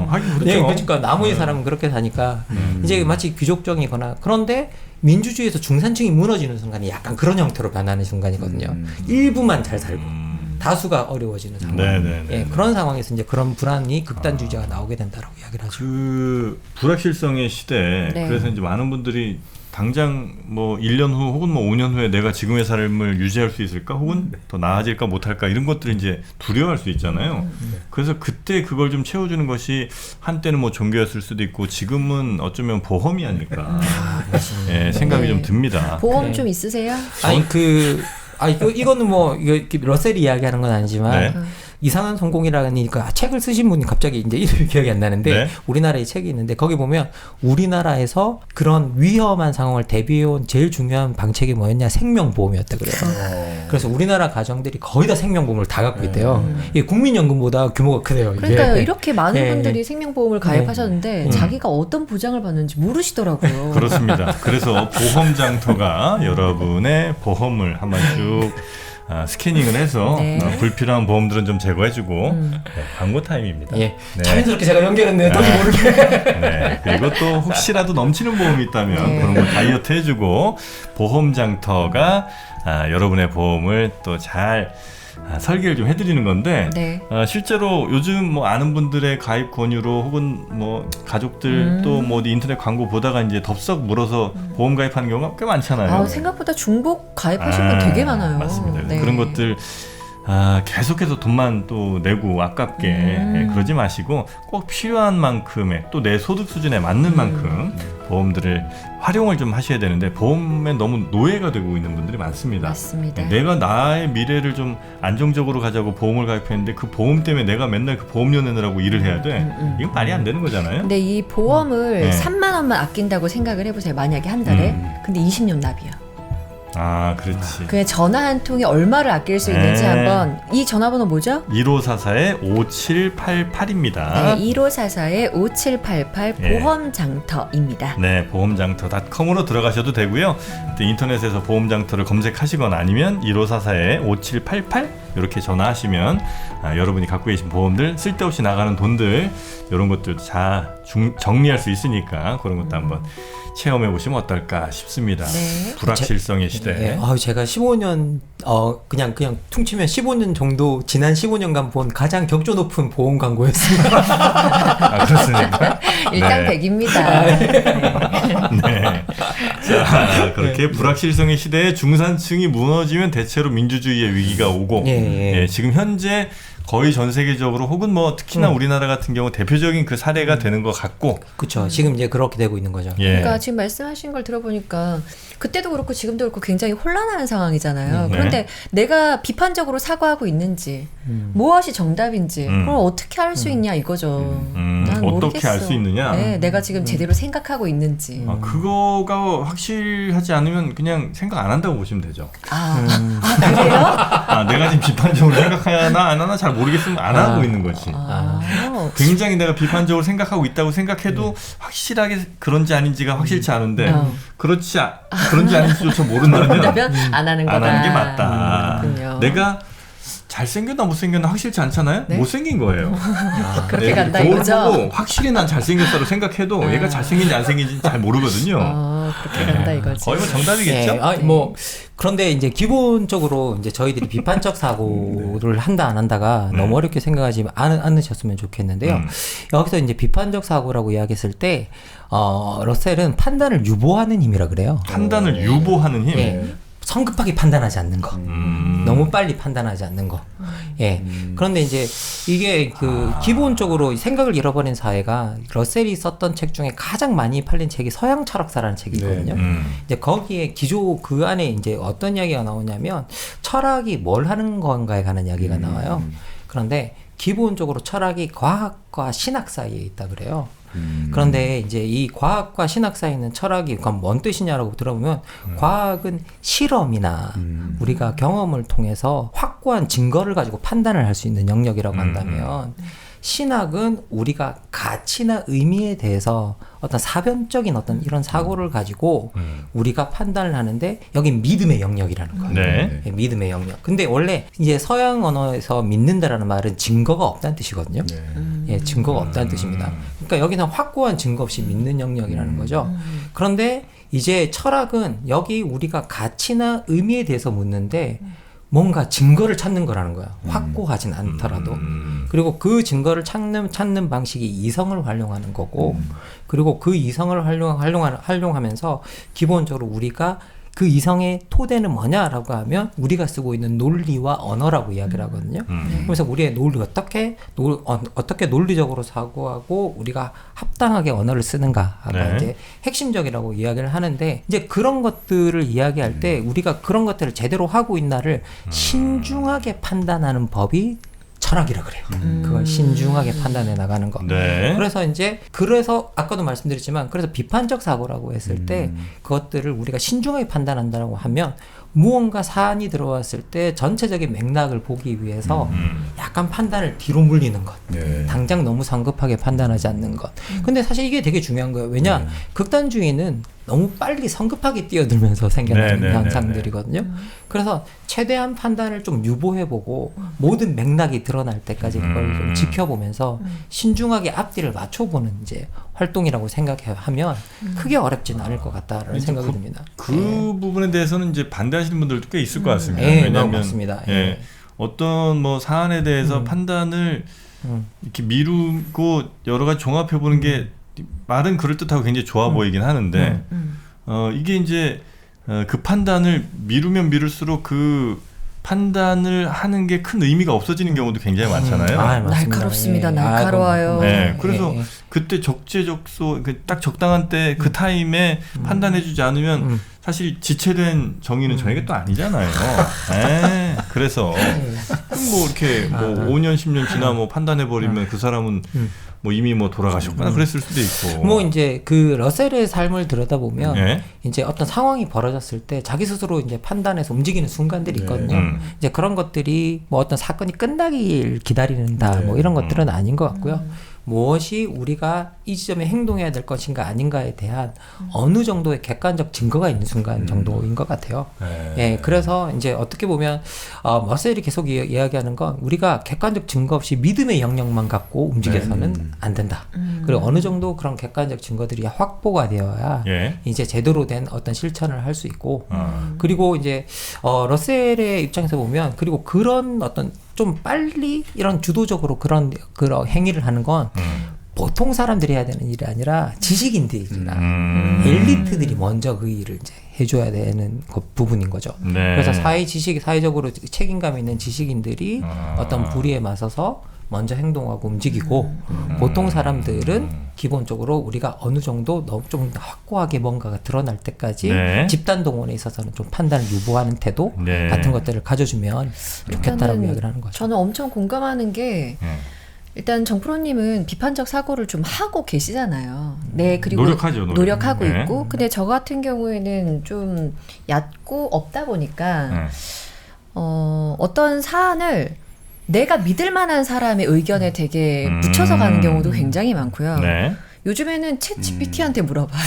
하긴 그렇죠.
네, 그러니까 나머지 사람은 그렇게 사니까 이제 마치 귀족정이거나 그런데 민주주의에서 중산층이 무너지는 순간이 약간 그런 형태로 변하는 순간이거든요. 일부만 잘 살고 다수가 어려워지는 상황.
네네네.
예, 그런 상황에서 이제 그런 불안이 극단주의자가 나오게 된다라고 이야기를 하죠.
그 불확실성의 시대.
네.
그래서 이제 많은 분들이 당장 뭐 1년 후 혹은 뭐 5년 후에 내가 지금의 삶을 유지할 수 있을까 혹은 더 나아질까 못할까 이런 것들을 이제 두려워할 수 있잖아요. 그래서 그때 그걸 좀 채워주는 것이 한때는 뭐 종교였을 수도 있고 지금은 어쩌면 보험이 아닐까 예, 생각이
네.
좀 듭니다.
보험
네.
좀 있으세요?
이거는 뭐 이거 러셀이 이야기하는 건 아니지만
네.
이상한 성공이라는 그 책을 쓰신 분이 갑자기 이제 이름이 기억이 안 나는데
네.
우리나라에 책이 있는데 거기 보면 우리나라에서 그런 위험한 상황을 대비해온 제일 중요한 방책이 뭐였냐 생명보험이었다 그래요. 그래서 우리나라 가정들이 거의 다 생명보험을 다 갖고 있대요. 이게 국민연금보다 규모가 크대요. 이게.
그러니까요. 이렇게 많은
예,
분들이
예.
생명보험을 가입하셨는데 자기가 어떤 보장을 받는지 모르시더라고요.
그렇습니다. 그래서 보험장터가 여러분의 보험을 한번 쭉 스캐닝을 해서
네.
불필요한 보험들은 좀 제거해주고 네, 광고 타임입니다.
예.
네.
자연스럽게 제가 연결했네요. 너무 모르게.
네. 그리고 또 혹시라도 넘치는 보험이 있다면
네.
그런 거 다이어트 해주고 보험장터가 여러분의 보험을 또 잘 설계를 좀 해드리는 건데
네.
실제로 요즘 뭐 아는 분들의 가입 권유로 혹은 뭐 가족들 또 뭐 어디 인터넷 광고 보다가 이제 덥석 물어서 보험 가입하는 경우가 꽤 많잖아요.
생각보다 중복 가입하신 분 되게 많아요.
맞습니다.
네.
그런 것들 계속해서 돈만 또 내고 아깝게 그러지 마시고 꼭 필요한 만큼의 또 내 소득 수준에 맞는 만큼 보험들을 활용을 좀 하셔야 되는데 보험에 너무 노예가 되고 있는 분들이 많습니다.
맞습니다.
내가 나의 미래를 좀 안정적으로 가자고 보험을 가입했는데 그 보험 때문에 내가 맨날 그 보험료 내느라고 일을 해야 돼. 이건 말이 안 되는 거잖아요.
근데 이 보험을
네.
3만 원만 아낀다고 생각을 해보세요. 만약에 한 달에. 근데 20년 납이야.
그렇지.
그 전화 한 통에 얼마를 아낄 수 있는지
네.
한번. 이 전화번호 뭐죠?
1544-5788입니다.
네, 1544-5788
예.
보험장터입니다.
네, 보험장터.com으로 들어가셔도 되고요. 또 인터넷에서 보험장터를 검색하시거나 아니면 1544-5788 이렇게 전화하시면 여러분이 갖고 계신 보험들, 쓸데없이 나가는 돈들 이런 것들 다 정리할 수 있으니까 그런 것도 한번 체험해 보시면 어떨까 싶습니다.
네.
불확실성의 시대.
예, 제가 15년 그냥 퉁치면 15년 정도 지난 15년간 본 가장 격조 높은 보험 광고였습니다.
그렇습니까?
일단
네.
100입니다.
네. 자, 그렇게 불확실성의 시대에 중산층이 무너지면 대체로 민주주의의 위기가 오고
예.
지금 현재 거의 전 세계적으로 혹은 뭐 특히나 우리나라 같은 경우 대표적인 그 사례가 되는 것 같고.
그렇죠. 지금 이제 그렇게 되고 있는 거죠.
예.
그러니까 지금 말씀하신 걸 들어보니까 그때도 그렇고 지금도 그렇고 굉장히 혼란한 상황이잖아요.
네.
그런데 내가 비판적으로 사과하고 있는지 무엇이 정답인지 그걸 어떻게 알 수 있냐 이거죠. 난
어떻게 알 수 있느냐?
네, 내가 지금 제대로 생각하고 있는지.
아, 그거가 확실하지 않으면 그냥 생각 안 한다고 보시면 되죠.
그래요?
아, 내가 지금 비판적으로 생각하나 안 하나 잘 모르겠으면 안 하고 있는 거지. 굉장히 내가 비판적으로 생각하고 있다고 생각해도 확실하게 그런지 아닌지가 확실치 않은데 그런지 아닌지조차 모른다면
그러면 안 하는 거다.
안 하는 게 맞다.
그렇군요.
내가 잘생겼나 못생겼나 확실치 않잖아요.
네?
못생긴 거예요.
그렇게 간다
거울
이거죠?
보고 확실히 난 잘생겼다고 생각해도 얘가 잘생긴지 안 생긴지 잘 모르거든요.
그렇게 간다 이거지.
거의 뭐 정답이겠죠.
네, 뭐 그런데 이제 기본적으로 이제 저희들이 비판적 사고를 한다 안 한다가 너무 어렵게 생각하지 않으셨으면 좋겠는데요. 여기서 이제 비판적 사고라고 이야기했을 때 러셀은 판단을 유보하는 힘이라 그래요.
판단을 유보하는 힘.
예. 성급하게 판단하지 않는 거. 너무 빨리 판단하지 않는 거. 예. 그런데 이제 이게 그 기본적으로 생각을 잃어버린 사회가 러셀이 썼던 책 중에 가장 많이 팔린 책이 서양 철학사라는 책이 있거든요. 이제 거기에 그 안에 이제 어떤 이야기가 나오냐면 철학이 뭘 하는 건가에 관한 이야기가 나와요. 그런데 기본적으로 철학이 과학과 신학 사이에 있다 그래요. 그런데 이제 이 과학과 신학 사이에 있는 철학이 그럼 뭔 뜻이냐라고 들어보면 과학은 실험이나 우리가 경험을 통해서 확고한 증거를 가지고 판단을 할 수 있는 영역이라고 한다면 신학은 우리가 가치나 의미에 대해서 어떤 사변적인 어떤 이런 사고를 가지고 우리가 판단을 하는데 여긴 믿음의 영역이라는 거예요.
네.
예, 믿음의 영역. 근데 원래 이제 서양 언어에서 믿는다라는 말은 증거가 없다는 뜻이거든요. 예, 증거가 없다는 뜻입니다. 그러니까 여기는 확고한 증거 없이 믿는 영역이라는 거죠. 그런데 이제 철학은 여기 우리가 가치나 의미에 대해서 묻는데 뭔가 증거를 찾는 거라는 거야. 확고하진 않더라도. 그리고 그 증거를 찾는 방식이 이성을 활용하는 거고, 그리고 그 이성을 활용하면서 기본적으로 우리가 그 이성의 토대는 뭐냐라고 하면 우리가 쓰고 있는 논리와 언어라고 이야기를 하거든요. 그래서 우리의 논리 어떻게 논리적으로 사고하고 우리가 합당하게 언어를 쓰는가가
네.
이제 핵심적이라고 이야기를 하는데 이제 그런 것들을 이야기할 때 우리가 그런 것들을 제대로 하고 있나를 신중하게 판단하는 법이 철학이라 그래요. 그걸 신중하게 판단해 나가는 거.
네.
그래서 아까도 말씀드렸지만 그래서 비판적 사고라고 했을 때 그것들을 우리가 신중하게 판단한다고 하면 무언가 사안이 들어왔을 때 전체적인 맥락을 보기 위해서 약간 판단을 뒤로 물리는 것. 당장 너무 성급하게 판단하지 않는 것. 근데 사실 이게 되게 중요한 거예요. 왜냐? 극단주의는 너무 빨리 성급하게 뛰어들면서 생겨나는 현상들이거든요. 그래서 최대한 판단을 좀 유보해보고 모든 맥락이 드러날 때까지 그걸 좀 지켜보면서 신중하게 앞뒤를 맞춰보는 이제 활동이라고 생각하면 크게 어렵지는 않을 것 같다라는 생각이 듭니다.
그 부분에 대해서는 이제 반대하시는 분들도 꽤 있을 것 같습니다.
네,
왜냐하면
맞습니다.
예, 어떤 뭐 사안에 대해서 판단을 이렇게 미루고 여러 가지 종합해 보는 게 말은 그럴듯하고 굉장히 좋아 보이긴 하는데 이게 이제 그 판단을 미루면 미룰수록 그 판단을 하는 게 큰 의미가 없어지는 경우도 굉장히 많잖아요.
날카롭습니다. 날카로워요.
네, 그래서 그때 적재적소 딱 적당한 때 그 타임에 판단해주지 않으면 사실 지체된 정의는 저에게 또 아니잖아요. 네, 그래서 뭐 이렇게 뭐 5년 10년 지나 뭐 판단해버리면 그 사람은 뭐 이미 뭐 돌아가셨거나 그랬을 수도 있고.
뭐 이제 그 러셀의 삶을 들여다보면
네.
이제 어떤 상황이 벌어졌을 때 자기 스스로 이제 판단해서 움직이는 순간들이 있거든요. 이제 그런 것들이 뭐 어떤 사건이 끝나길 기다리는다 뭐 이런 것들은 아닌 것 같고요. 무엇이 우리가 이 지점에 행동해야 될 것인가 아닌가에 대한 어느 정도의 객관적 증거가 있는 순간 정도인 것 같아요. 예, 그래서 이제 어떻게 보면 머셀이 계속 이야기하는 건 우리가 객관적 증거 없이 믿음의 영역만 갖고 움직여서는 안 된다. 그리고 어느 정도 그런 객관적 증거들이 확보가 되어야 이제 제대로 된 어떤 실천을 할 수 있고 그리고 이제 러셀의 입장에서 보면 그리고 그런 어떤 좀 빨리 이런 주도적으로 그런 행위를 하는 건 보통 사람들이 해야 되는 일이 아니라 지식인들이나 엘리트들이 먼저 그 일을 이제 해줘야 되는 부분인 거죠.
네.
그래서 사회적으로 책임감 있는 지식인들이 어떤 불의에 맞서서 먼저 행동하고 움직이고 보통 사람들은 기본적으로 우리가 어느 정도 너무 좀 확고하게 뭔가가 드러날 때까지
네.
집단 동원에 있어서는 좀 판단을 유보하는 태도
네.
같은 것들을 가져주면 좋겠다라고
일단은
이야기를 하는 거죠.
저는 엄청 공감하는 게 일단 정프로님은 비판적 사고를 좀 하고 계시잖아요. 네, 그리고
노력하죠,
노력하고
네.
있고. 근데 저 같은 경우에는 좀 얕고 없다 보니까 어떤 사안을 내가 믿을 만한 사람의 의견에 되게 묻혀서 가는 경우도 굉장히 많고요.
네.
요즘에는 챗 GPT한테 물어봐요.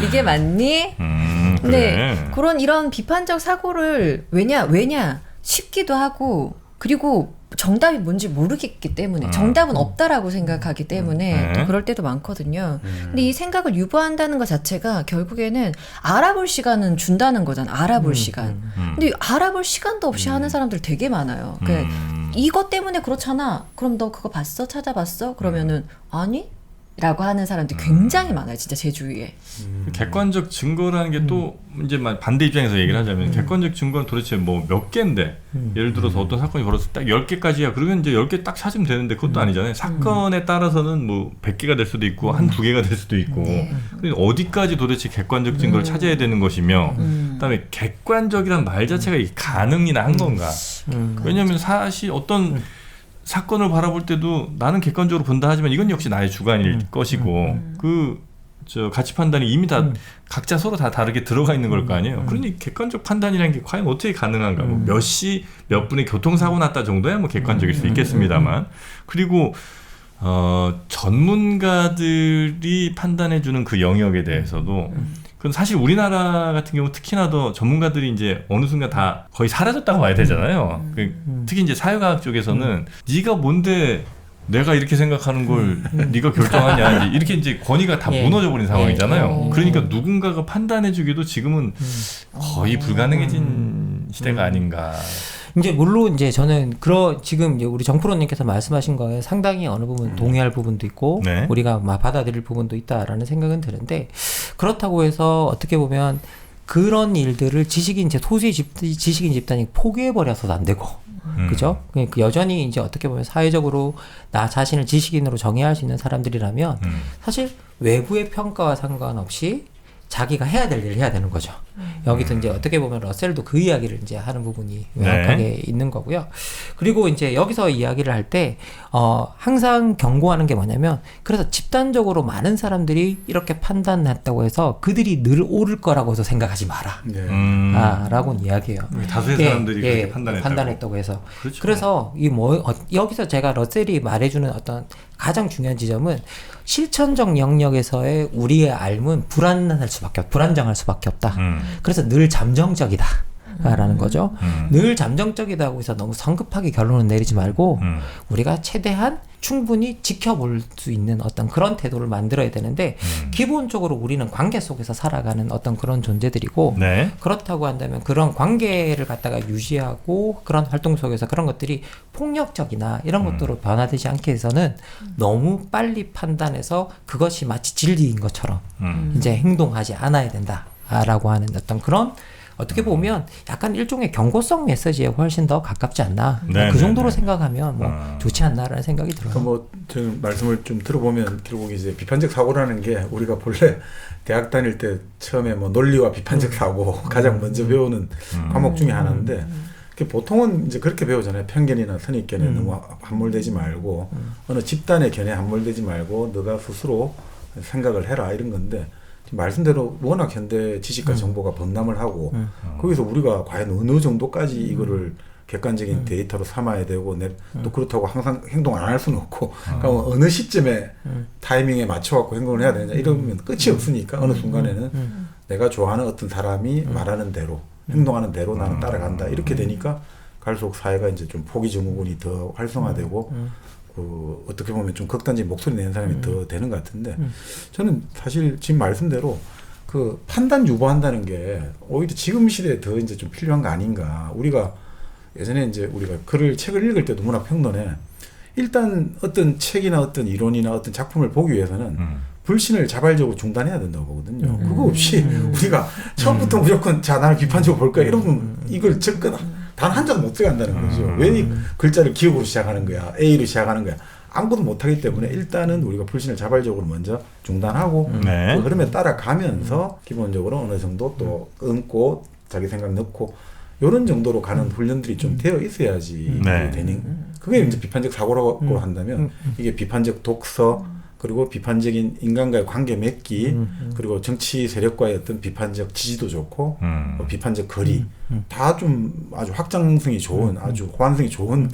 이게 맞니? 근데
그래.
그런 이런 비판적 사고를 왜냐 쉽기도 하고 그리고 정답이 뭔지 모르겠기 때문에 정답은 없다라고 생각하기 때문에 또 그럴 때도 많거든요. 근데 이 생각을 유보한다는 것 자체가 결국에는 알아볼 시간은 준다는 거잖아. 알아볼 시간. 근데 알아볼 시간도 없이 하는 사람들 되게 많아요. 이것 때문에 그렇잖아. 그럼 너 그거 봤어? 찾아봤어? 그러면은 아니? 라고 하는 사람들이 굉장히 많아요. 진짜 제 주위에.
객관적 증거라는 게 또 이제 반대 입장에서 얘기를 하자면 객관적 증거는 도대체 뭐 몇 개인데 예를 들어서 어떤 사건이 벌어서 딱 10개까지야. 그러면 이제 10개 딱 찾으면 되는데 그것도 아니잖아요. 사건에 따라서는 뭐 100개가 될 수도 있고 한 2개가 될 수도 있고 근데 어디까지 도대체 객관적 증거를 찾아야 되는 것이며 그다음에 객관적이란 말 자체가 이게 가능이나 한 건가. 왜냐하면 사실 어떤 사건을 바라볼 때도 나는 객관적으로 본다 하지만 이건 역시 나의 주관일 것이고 저 가치 판단이 이미 다 각자 서로 다 다르게 들어가 있는 걸 거 아니에요. 그러니 객관적 판단이라는 게 과연 어떻게 가능한가? 뭐 몇 시 몇 분에 교통사고 났다 정도야 뭐 객관적일 수 있겠습니다만 그리고 전문가들이 판단해주는 그 영역에 대해서도 그건 사실 우리나라 같은 경우 특히나 더 전문가들이 이제 어느 순간 다 거의 사라졌다고 봐야 되잖아요. 특히 이제 사회과학 쪽에서는 네가 뭔데 내가 이렇게 생각하는 걸 네가 결정하냐 이렇게 이제 권위가 다 무너져 버린 상황이잖아요. 그러니까 누군가가 판단해주기도 지금은 거의 불가능해진 시대가 아닌가.
이제 물론 이제 저는 지금 이제 우리 정프로님께서 말씀하신 거에 상당히 어느 부분 동의할 부분도 있고
네.
우리가 받아들일 부분도 있다라는 생각은 드는데 그렇다고 해서 어떻게 보면 그런 일들을 소수의 지식인 집단이 포기해 버려서도 안 되고 그죠? 그러니까 여전히 이제 어떻게 보면 사회적으로 나 자신을 지식인으로 정의할 수 있는 사람들이라면 사실 외부의 평가와 상관없이 자기가 해야 될 일을 해야 되는 거죠. 여기서 이제 어떻게 보면 러셀도 그 이야기를 이제 하는 부분이 명확하게 있는 거고요. 그리고 이제 여기서 이야기를 할 때, 항상 경고하는 게 뭐냐면, 그래서 집단적으로 많은 사람들이 이렇게 판단했다고 해서 그들이 늘 옳을 거라고 해서 생각하지 마라. 라고는 이야기해요.
다수의 사람들이 그렇게
판단했다고 해서.
그렇죠.
그래서 여기서 제가 러셀이 말해주는 어떤 가장 중요한 지점은 실천적 영역에서의 우리의 삶은 불안정할 수밖에 없다. 그래서 늘 잠정적이다. 라는 거죠. 늘 잠정적이다고 해서 너무 성급하게 결론을 내리지 말고 우리가 최대한 충분히 지켜볼 수 있는 어떤 그런 태도를 만들어야 되는데 기본적으로 우리는 관계 속에서 살아가는 어떤 그런 존재들이고
네.
그렇다고 한다면 그런 관계를 갖다가 유지하고 그런 활동 속에서 그런 것들이 폭력적이나 이런 것들로 변화되지 않게 해서는 너무 빨리 판단해서 그것이 마치 진리인 것처럼 이제 행동하지 않아야 된다라고 하는 어떤 그런 어떻게 보면 약간 일종의 경고성 메시지에 훨씬 더 가깝지 않나. 그 정도로 생각하면 뭐 좋지 않나라는 생각이 들어요.
뭐 지금 말씀을 좀 들어보면 결국 이제 비판적 사고라는 게 우리가 본래 대학 다닐 때 처음에 뭐 논리와 비판적 사고 가장 먼저 배우는 과목 중에 하나인데 보통은 이제 그렇게 배우잖아요. 편견이나 선입견에 너무 함몰되지 말고 어느 집단의 견해에 함몰되지 말고 너가 스스로 생각을 해라 이런 건데 말씀대로 워낙 현대 지식과 정보가 범람을 하고 거기서 우리가 과연 어느 정도까지 이거를 객관적인 데이터로 삼아야 되고 또 그렇다고 항상 행동 안 할 수는 없고 그러니까 어느 시점에 타이밍에 맞춰갖고 행동을 해야 되냐 이러면 끝이 없으니까 어느 순간에는 내가 좋아하는 어떤 사람이 말하는 대로 행동하는 대로 나는 따라간다 이렇게 되니까 갈수록 사회가 이제 좀 포기 증후군이 더 활성화되고 어떻게 보면 좀 극단적인 목소리 내는 사람이 더 되는 것 같은데 저는 사실 지금 말씀대로 그 판단 유보한다는 게 오히려 지금 시대에 더 이제 좀 필요한 거 아닌가. 우리가 예전에 이제 우리가 책을 읽을 때도 문학 평론에 일단 어떤 책이나 어떤 이론이나 어떤 작품을 보기 위해서는 불신을 자발적으로 중단해야 된다고 보거든요. 그거 없이 우리가 처음부터 무조건 자 나를 비판적으로 볼 거야 이러면 이걸 접근 단 한 자도 못 들어간다는 거죠. 왜 이 글자를 기억으로 시작하는 거야, A로 시작하는 거야. 아무것도 못하기 때문에 일단은 우리가 불신을 자발적으로 먼저 중단하고
네.
그 흐름에 따라가면서 기본적으로 어느 정도 또 끊고 자기 생각 넣고 이런 정도로 가는 훈련들이 좀 되어 있어야지
네.
되는 그게 이제 비판적 사고라고 한다면 이게 비판적 독서 그리고 비판적인 인간과의 관계 맺기 그리고 정치 세력과의 어떤 비판적 지지도 좋고 비판적 거리 다 좀 아주 확장성이 좋은 아주 호환성이 좋은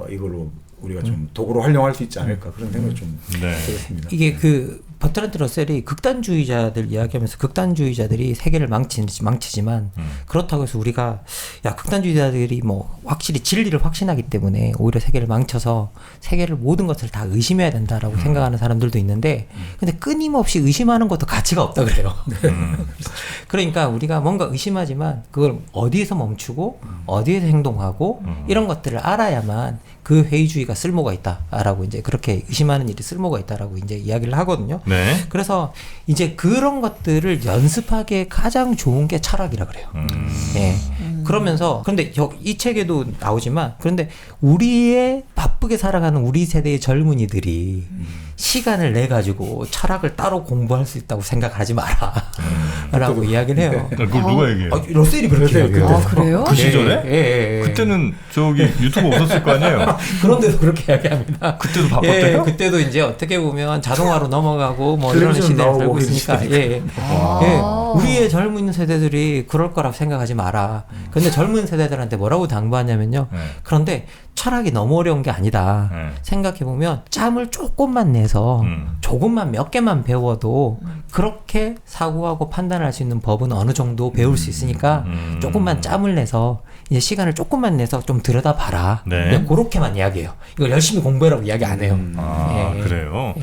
이걸로 우리가 좀 도구로 활용할 수 있지 않을까 그런 생각이 좀 들었습니다.
이게 그 버트란드 러셀이 극단주의자들 이야기하면서 극단주의자들이 세계를 망치지만 그렇다고 해서 우리가 야 극단주의자들이 뭐 확실히 진리를 확신하기 때문에 오히려 세계를 망쳐서 세계를 모든 것을 다 의심해야 된다라고 생각하는 사람들도 있는데 근데 끊임없이 의심하는 것도 가치가 없다 그래요. 그러니까 우리가 뭔가 의심하지만 그걸 어디에서 멈추고 어디에서 행동하고 이런 것들을 알아야만 그 회의주의가 쓸모가 있다라고 이제 그렇게 의심하는 일이 쓸모가 있다라고 이제 이야기를 하거든요.
네.
그래서 이제 그런 것들을 연습하기에 가장 좋은 게 철학이라 그래요. 예. 그러면서 그런데 이 책에도 나오지만 그런데 우리의 바쁘게 살아가는 우리 세대의 젊은이들이 시간을 내 가지고 철학을 따로 공부할 수 있다고 생각하지 마라. 라고 이야기를 해요.
그걸 누가 얘기해요?
러셀이 그렇게 이야기해요.
아, 그래요?
그 시절에?
예.
그때는 저기 유튜브 없었을 거 아니에요?
그런데도 그렇게 이야기합니다.
그때도 바빴대요?
예, 그때도 이제 어떻게 보면 자동화로 넘어가고 뭐 이런
텔레비전
시대를
나오고
살고 있으니까 예. 예. 우리의 젊은 세대들이 그럴 거라고 생각하지 마라. 근데 젊은 세대들한테 뭐라고 당부하냐면요. 그런데 철학이 너무 어려운 게 아니다. 생각해보면 짬을 조금만 내서 조금만 몇 개만 배워도 그렇게 사고하고 판단할 수 있는 법은 어느 정도 배울 수 있으니까 조금만 짬을 내서 이제 시간을 조금만 내서 좀 들여다봐라.
네.
그렇게만 이야기해요. 이걸 열심히 공부해라고 이야기 안 해요.
아,
예.
그래요?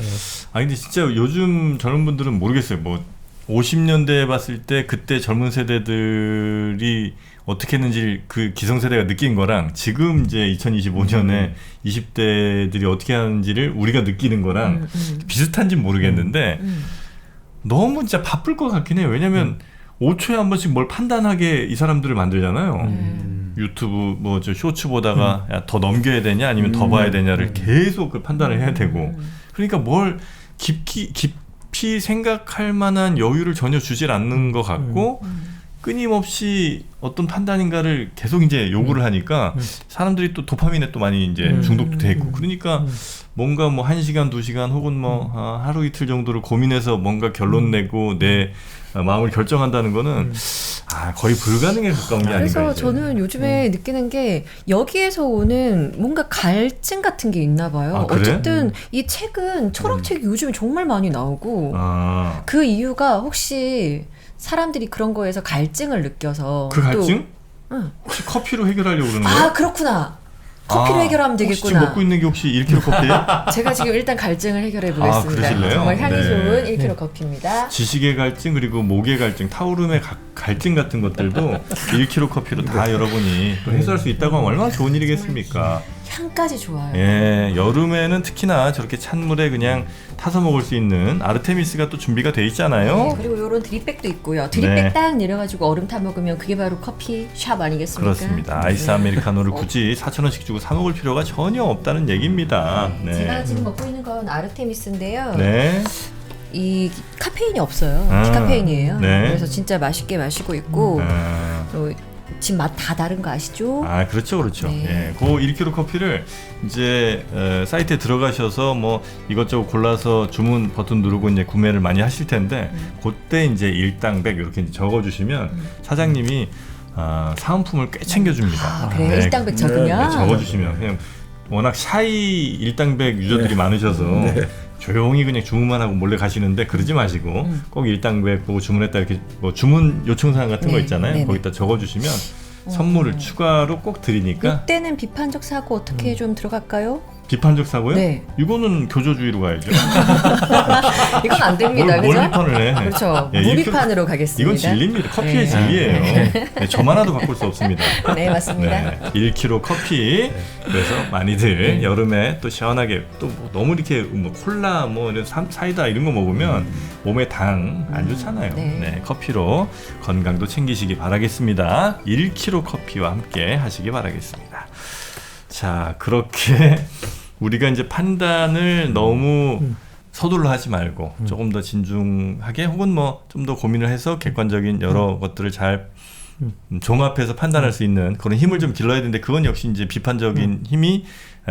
아, 근데 진짜 요즘 젊은 분들은 모르겠어요. 뭐 50년대에 봤을 때 그때 젊은 세대들이 어떻게 했는지 그 기성세대가 느낀 거랑 지금 이제 2025년에 20대들이 어떻게 하는지를 우리가 느끼는 거랑 비슷한지 모르겠는데 너무 진짜 바쁠 것 같긴 해요. 왜냐면 5초에 한 번씩 뭘 판단하게 이 사람들을 만들잖아요. 유튜브 뭐 저 쇼츠 보다가 야, 더 넘겨야 되냐 아니면 더 봐야 되냐를 계속 그 판단을 해야 되고 그러니까 뭘 깊이 생각할 만한 여유를 전혀 주질 않는 것 같고 끊임없이 어떤 판단인가를 계속 이제 요구를 하니까 사람들이 또 도파민에 또 많이 이제 중독도 돼 있고 그러니까 뭔가 뭐 1시간, 2시간 혹은 뭐 하루 이틀 정도를 고민해서 뭔가 결론 내고 내 마음을 결정한다는 거는 거의 불가능에 가까운 게 아닌가.
그래서
이제.
저는 요즘에 느끼는 게 여기에서 오는 뭔가 갈증 같은 게 있나 봐요.
아, 그래?
어쨌든 이 책은 철학책이 요즘에 정말 많이 나오고 그 이유가 혹시 사람들이 그런 거에서 갈증을 느껴서
그 갈증?
응.
혹시 커피로 해결하려고 그러는 거예요?
아 그렇구나. 커피로 해결하면
혹시
되겠구나.
지금 먹고 있는 게 혹시 1kg 커피예요?
제가 지금 일단 갈증을 해결해 보겠습니다.
그러실래요?
정말 향이
네.
좋은 1kg 커피입니다.
지식의 갈증 그리고 목의 갈증, 타오름의 갈증 같은 것들도 1kg 커피로 다 여러분이 또 해소할 수 있다고 하면 얼마나 좋은 일이겠습니까?
향까지 좋아요.
예, 여름에는 특히나 저렇게 찬물에 그냥 타서 먹을 수 있는 아르테미스가 또 준비가 돼 있잖아요.
네, 그리고 이런 드립백도 있고요. 드립백
네.
딱 내려가지고 얼음 타 먹으면 그게 바로 커피 샵 아니겠습니까?
그렇습니다. 아이스 아메리카노를 굳이 4,000원씩 주고 사 먹을 필요가 전혀 없다는 얘기입니다.
제가
네.
지금 먹고 있는 건 아르테미스인데요.
네.
이 카페인이 없어요.
아,
디카페인이에요.
네.
그래서 진짜 맛있게 마시고 있고 또 지금 맛 다 다른 거 아시죠?
아, 그렇죠, 그렇죠.
네.
예, 그 1kg 커피를 이제 사이트에 들어가셔서 뭐 이것저것 골라서 주문 버튼 누르고 이제 구매를 많이 하실 텐데 그때 이제 일당백 이렇게 이제 적어주시면 사장님이 사은품을 꽤 챙겨줍니다.
아, 그래요? 일당백 적으면?
네, 적어주시면 그냥 워낙 샤이 일당백 유저들이 많으셔서 조용히 그냥 주문만 하고 몰래 가시는데 그러지 마시고 꼭 일당백 보고 주문했다 이렇게 뭐 주문 요청사항 같은 거 있잖아요.
네네.
거기다 적어주시면 선물을 추가로 꼭 드리니까
이때는 비판적 사고 어떻게 좀 들어갈까요?
비판적 사고요?
네.
이거는 교조주의로 가야죠.
이건 안 됩니다.
뭘
그죠?
비판을 해?
그렇죠.
예,
무비판으로 가겠습니다.
이건 진리입니다. 커피의
네.
진리예요. 네, 저만 하도 바꿀 수 없습니다.
네, 맞습니다.
네, 1kg 커피. 그래서 많이들 여름에 또 시원하게 또 뭐 너무 이렇게 뭐 콜라 뭐 이런 사이다 이런 거 먹으면 몸에 당 안 좋잖아요.
네.
네, 커피로 건강도 챙기시기 바라겠습니다. 1kg 커피와 함께 하시기 바라겠습니다. 자, 그렇게 우리가 이제 판단을 너무 서둘러 하지 말고 조금 더 진중하게 혹은 뭐 좀 더 고민을 해서 객관적인 여러 것들을 잘 종합해서 판단할 수 있는 그런 힘을 좀 길러야 되는데 그건 역시 이제 비판적인 힘이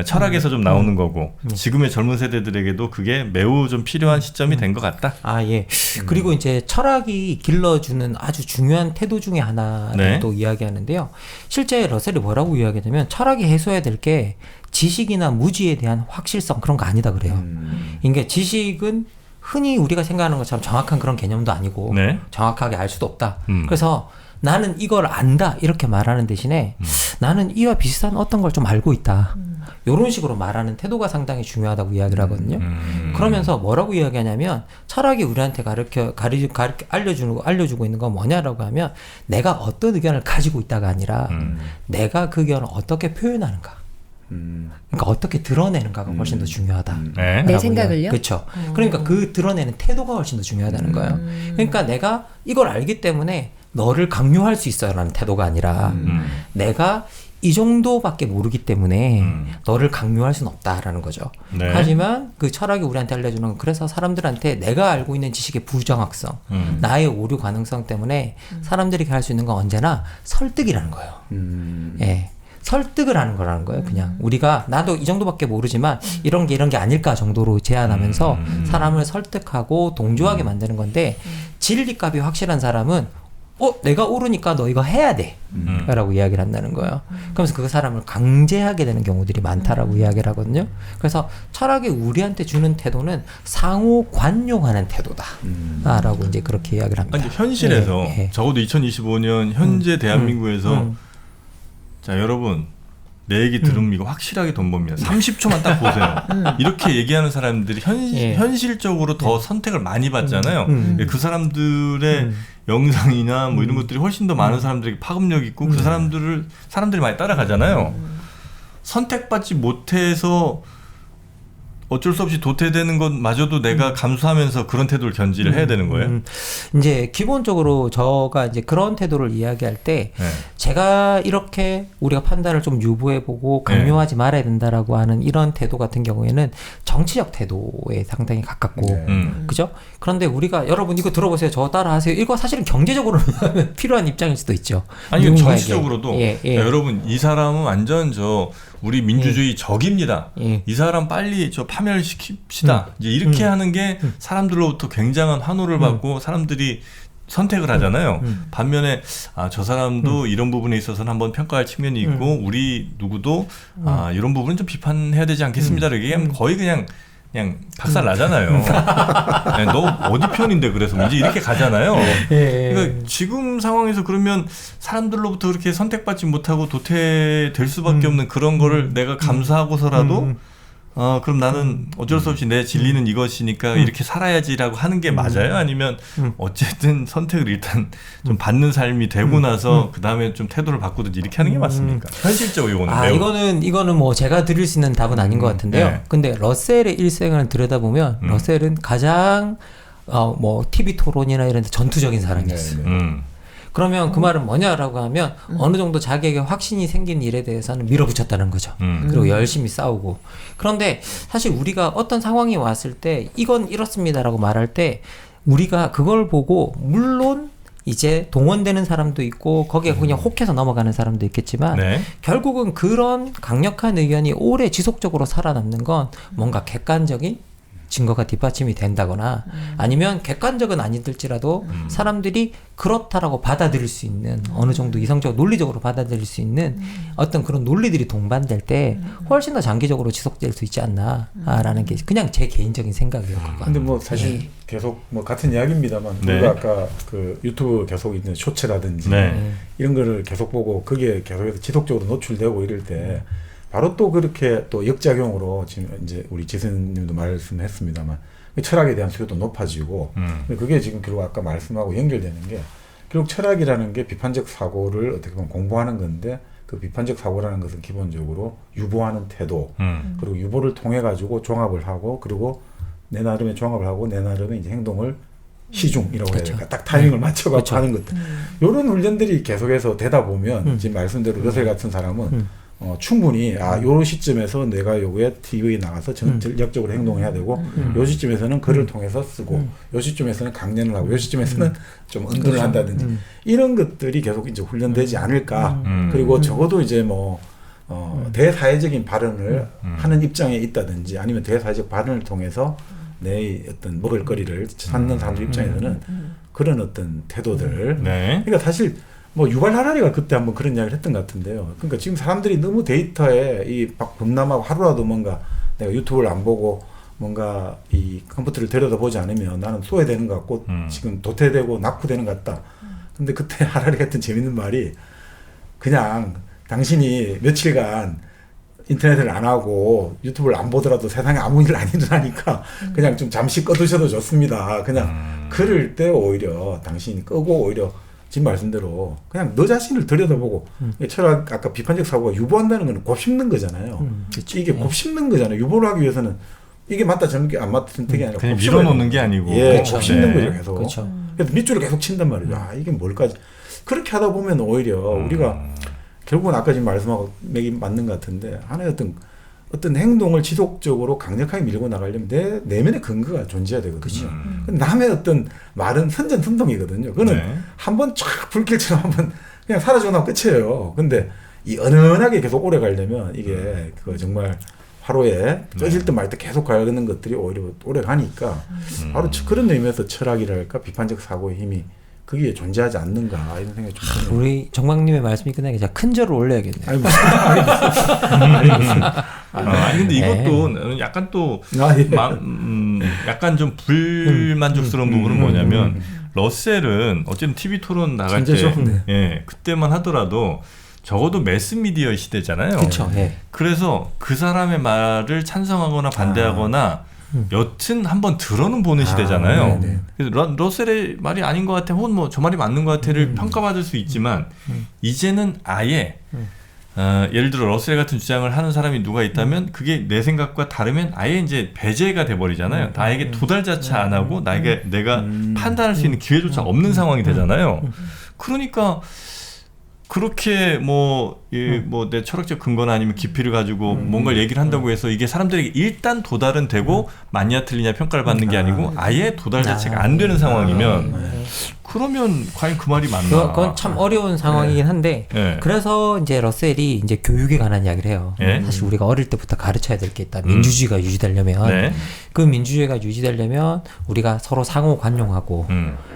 철학에서 좀 나오는 거고 지금의 젊은 세대들에게도 그게 매우 좀 필요한 시점이 된 것 같다.
아, 예. 그리고 이제 철학이 길러주는 아주 중요한 태도 중에 하나를
네.
또 이야기하는데요. 실제 러셀이 뭐라고 이야기하냐면 철학이 해소해야 될 게 지식이나 무지에 대한 확실성 그런 거 아니다 그래요. 그러니까 지식은 흔히 우리가 생각하는 것처럼 정확한 그런 개념도 아니고
네.
정확하게 알 수도 없다. 그래서 나는 이걸 안다 이렇게 말하는 대신에 나는 이와 비슷한 어떤 걸 좀 알고 있다. 이런 식으로 말하는 태도가 상당히 중요하다고 이야기를 하거든요. 그러면서 뭐라고 이야기하냐면 철학이 우리한테 알려주고 있는 건 뭐냐라고 하면 내가 어떤 의견을 가지고 있다가 아니라 내가 그 의견을 어떻게 표현하는가. 그러니까 어떻게 드러내는가가 훨씬 더 중요하다.
네.
내 생각을요?
그렇죠. 그러니까 그 드러내는 태도가 훨씬 더 중요하다는 거예요. 그러니까 내가 이걸 알기 때문에 너를 강요할 수 있어요라는 태도가 아니라 내가 이 정도밖에 모르기 때문에 너를 강요할 수는 없다라는 거죠.
네.
하지만 그 철학이 우리한테 알려주는 건 그래서 사람들한테 내가 알고 있는 지식의 부정확성, 나의 오류 가능성 때문에 사람들이 할 수 있는 건 언제나 설득이라는 거예요. 예. 설득을 하는 거라는 거예요. 그냥 우리가 나도 이 정도밖에 모르지만 이런 게 아닐까 정도로 제안하면서 사람을 설득하고 동조하게 만드는 건데 진리값이 확실한 사람은 내가 옳으니까 너 이거 해야 돼 라고 이야기를 한다는 거예요. 그러면서 그 사람을 강제하게 되는 경우들이 많다라고 이야기를 하거든요. 그래서 철학이 우리한테 주는 태도는 상호 관용하는 태도다 라고 이제 그렇게 이야기를 합니다.
아니, 현실에서
예.
적어도 2025년 현재 대한민국에서 자, 여러분 내 얘기 들으면 이거 확실하게 돈 법니다. 30초만 딱 보세요. 이렇게 얘기하는 사람들이 현실적으로 더 선택을 많이 받잖아요. 그 사람들의 영상이나 뭐 이런 것들이 훨씬 더 많은 사람들에게 파급력 있고 그 사람들이 많이 따라가잖아요. 선택받지 못해서 어쩔 수 없이 도태되는 것마저도 내가 감수하면서 그런 태도를 견지를 해야 되는 거예요.
이제 기본적으로 저가 이제 그런 태도를 이야기할 때
네.
제가 이렇게 우리가 판단을 좀 유보해보고 강요하지 말아야 된다라고 하는 이런 태도 같은 경우에는 정치적 태도에 상당히 가깝고 그죠? 그런데 우리가 여러분 이거 들어보세요. 저 따라하세요. 이거 사실은 경제적으로 필요한 입장일 수도 있죠.
아니
누군가에게.
정치적으로도
예.
여러분 이 사람은 완전 우리 민주주의 적입니다. 이 사람 빨리 파멸시킵시다. 이제 이렇게 하는 게 사람들로부터 굉장한 환호를 받고 사람들이 선택을 하잖아요. 반면에 저 사람도 이런 부분에 있어서는 한번 평가할 측면이 있고 우리 누구도 이런 부분은 좀 비판해야 되지 않겠습니다라고 얘기하면 거의 그냥 박살 나잖아요. 네, 너 어디 편인데 그래서 이제 이렇게 가잖아요. 그러니까 지금 상황에서 그러면 사람들로부터 그렇게 선택받지 못하고 도태될 수밖에 없는 그런 거를 내가 감수하고서라도 그럼 나는 어쩔 수 없이 내 진리는 이것이니까 이렇게 살아야지라고 하는 게 맞아요? 아니면 어쨌든 선택을 일단 좀 받는 삶이 되고 나서 그 다음에 좀 태도를 바꾸든지 이렇게 하는 게 맞습니까? 현실적으로 이거는 매우.
이거는 뭐 제가 드릴 수 있는 답은 아닌 것 같은데요.
네.
근데 러셀의 일생을 들여다보면 러셀은 가장 뭐 TV 토론이나 이런 데 전투적인 사람이었어요. 그러면 그 말은 뭐냐라고 하면 어느 정도 자기에게 확신이 생긴 일에 대해서는 밀어붙였다는 거죠. 그리고 열심히 싸우고. 그런데 사실 우리가 어떤 상황이 왔을 때 이건 이렇습니다라고 말할 때 우리가 그걸 보고 물론 이제 동원되는 사람도 있고 거기에 그냥 혹해서 넘어가는 사람도 있겠지만 결국은 그런 강력한 의견이 오래 지속적으로 살아남는 건 뭔가 객관적인 증거가 뒷받침이 된다거나 아니면 객관적은 아니들지라도 사람들이 그렇다라고 받아들일 수 있는 어느 정도 이성적 논리적으로 받아들일 수 있는 어떤 그런 논리들이 동반될 때 훨씬 더 장기적으로 지속될 수 있지 않나라는 게 그냥 제 개인적인 생각이에요.
근데 뭐 사실 계속 뭐 같은 이야기입니다만 우리가 아까 그 유튜브 계속 있는 쇼츠라든지 이런 거를 계속 보고 그게 계속해서 지속적으로 노출되고 이럴 때 바로 또 그렇게 또 역작용으로 지금 이제 우리 지선님도 말씀했습니다만 철학에 대한 수요도 높아지고 그게 지금 결국 아까 말씀하고 연결되는 게 결국 철학이라는 게 비판적 사고를 어떻게 보면 공부하는 건데 그 비판적 사고라는 것은 기본적으로 유보하는 태도 그리고 유보를 통해 가지고 종합을 하고 그리고 내 나름의 종합을 하고 내 나름의 이제 행동을 시중이라고 해야 될까 딱 타이밍을 맞춰가지고 하는 것들 이런 훈련들이 계속해서 되다 보면 지금 말씀대로 러셀 같은 사람은 충분히 요 시점에서 내가 요게 TV에 나가서 전략적으로 행동해야 되고 요 시점에서는 글을 통해서 쓰고 요 시점에서는 강연을 하고 요 시점에서는 좀 은둔을 한다든지 이런 것들이 계속 이제 훈련되지 않을까 그리고 적어도 이제 뭐 대사회적인 발언을 하는 입장에 있다든지 아니면 대사회적 발언을 통해서 내 어떤 먹을거리를 찾는 사람들 입장에서는 그런 어떤 태도들 그러니까 사실 뭐 유발 하라리가 그때 한번 그런 이야기를 했던 것 같은데요. 그러니까 지금 사람들이 너무 데이터에 이 범람하고 하루라도 뭔가 내가 유튜브를 안 보고 뭔가 이 컴퓨터를 들여다보지 않으면 나는 소외되는 것 같고 지금 도태되고 낙후되는 것 같다. 근데 그때 하라리가 했던 재밌는 말이 그냥 당신이 며칠간 인터넷을 안 하고 유튜브를 안 보더라도 세상에 아무 일 안 일어나니까 그냥 좀 잠시 꺼두셔도 좋습니다. 그냥 그럴 때 오히려 당신이 끄고 오히려 지금 말씀대로 그냥 너 자신을 들여다보고 철학 아까 비판적 사고가 유보한다는 건 곱씹는 거잖아요. 이게 곱씹는 거잖아요. 유보를 하기 위해서는 이게 맞다 저는 안 맞다 선택이 아니라
그냥 밀어놓는 게 아니고
곱씹는 거죠 계속.
그렇죠.
그래서 밑줄을 계속 친단 말이죠. 이게 뭘까지 그렇게 하다 보면 오히려 우리가 결국은 아까 지금 말씀하고 맥이 맞는 것 같은데 하나의 어떤 행동을 지속적으로 강력하게 밀고 나가려면 내 내면의 근거가 존재해야 되거든요. 남의 어떤 말은 선전선동이거든요. 그거는 한번 쫙 불길처럼 한번 그냥 사라지고 나면 끝이에요. 근데 이 은은하게 계속 오래 가려면 이게 그 정말 화로에 꺼질 때 말 때 계속 가는 것들이 오히려 오래 가니까 바로 그런 의미에서 철학이랄까 비판적 사고의 힘이 그게 존재하지 않는가 이런 생각이 좀 드네요.
우리 정박님의 말씀이 끝나기 전에 큰 절을 올려야겠네요.
아니 근데 이것도 약간 또 약간 좀 불만족스러운 부분은 뭐냐면 러셀은 어쨌든 TV 토론 나갈 때 그때만 하더라도 적어도 매스미디어 시대잖아요.
그렇죠. 예.
그래서 그 사람의 말을 찬성하거나 반대하거나 여튼 한번 들어는 보는 시대잖아요. 그래서 러셀의 말이 아닌 것 같아, 혹은 뭐 저 말이 맞는 것 같아를 평가받을 수 있지만 이제는 아예 예를 들어 러셀 같은 주장을 하는 사람이 누가 있다면 그게 내 생각과 다르면 아예 이제 배제가 돼버리잖아요. 나에게 도달자체 안 하고 내가 판단할 수 있는 기회조차 없는 상황이 되잖아요. 그러니까 그렇게 내 철학적 근거나 아니면 깊이를 가지고 뭔가를 얘기를 한다고 해서 이게 사람들에게 일단 도달은 되고 맞냐 틀리냐 평가를 받는 게 아니고 아예 도달 자체가 안 되는 상황이면 그러면 과연 그 말이 맞나?
그건 참 어려운 상황이긴 한데 그래서 이제 러셀이 이제 교육에 관한 이야기를 해요. 사실 우리가 어릴 때부터 가르쳐야 될 게 있다. 민주주의가 유지되려면 그 민주주의가 유지되려면 우리가 서로 상호 관용하고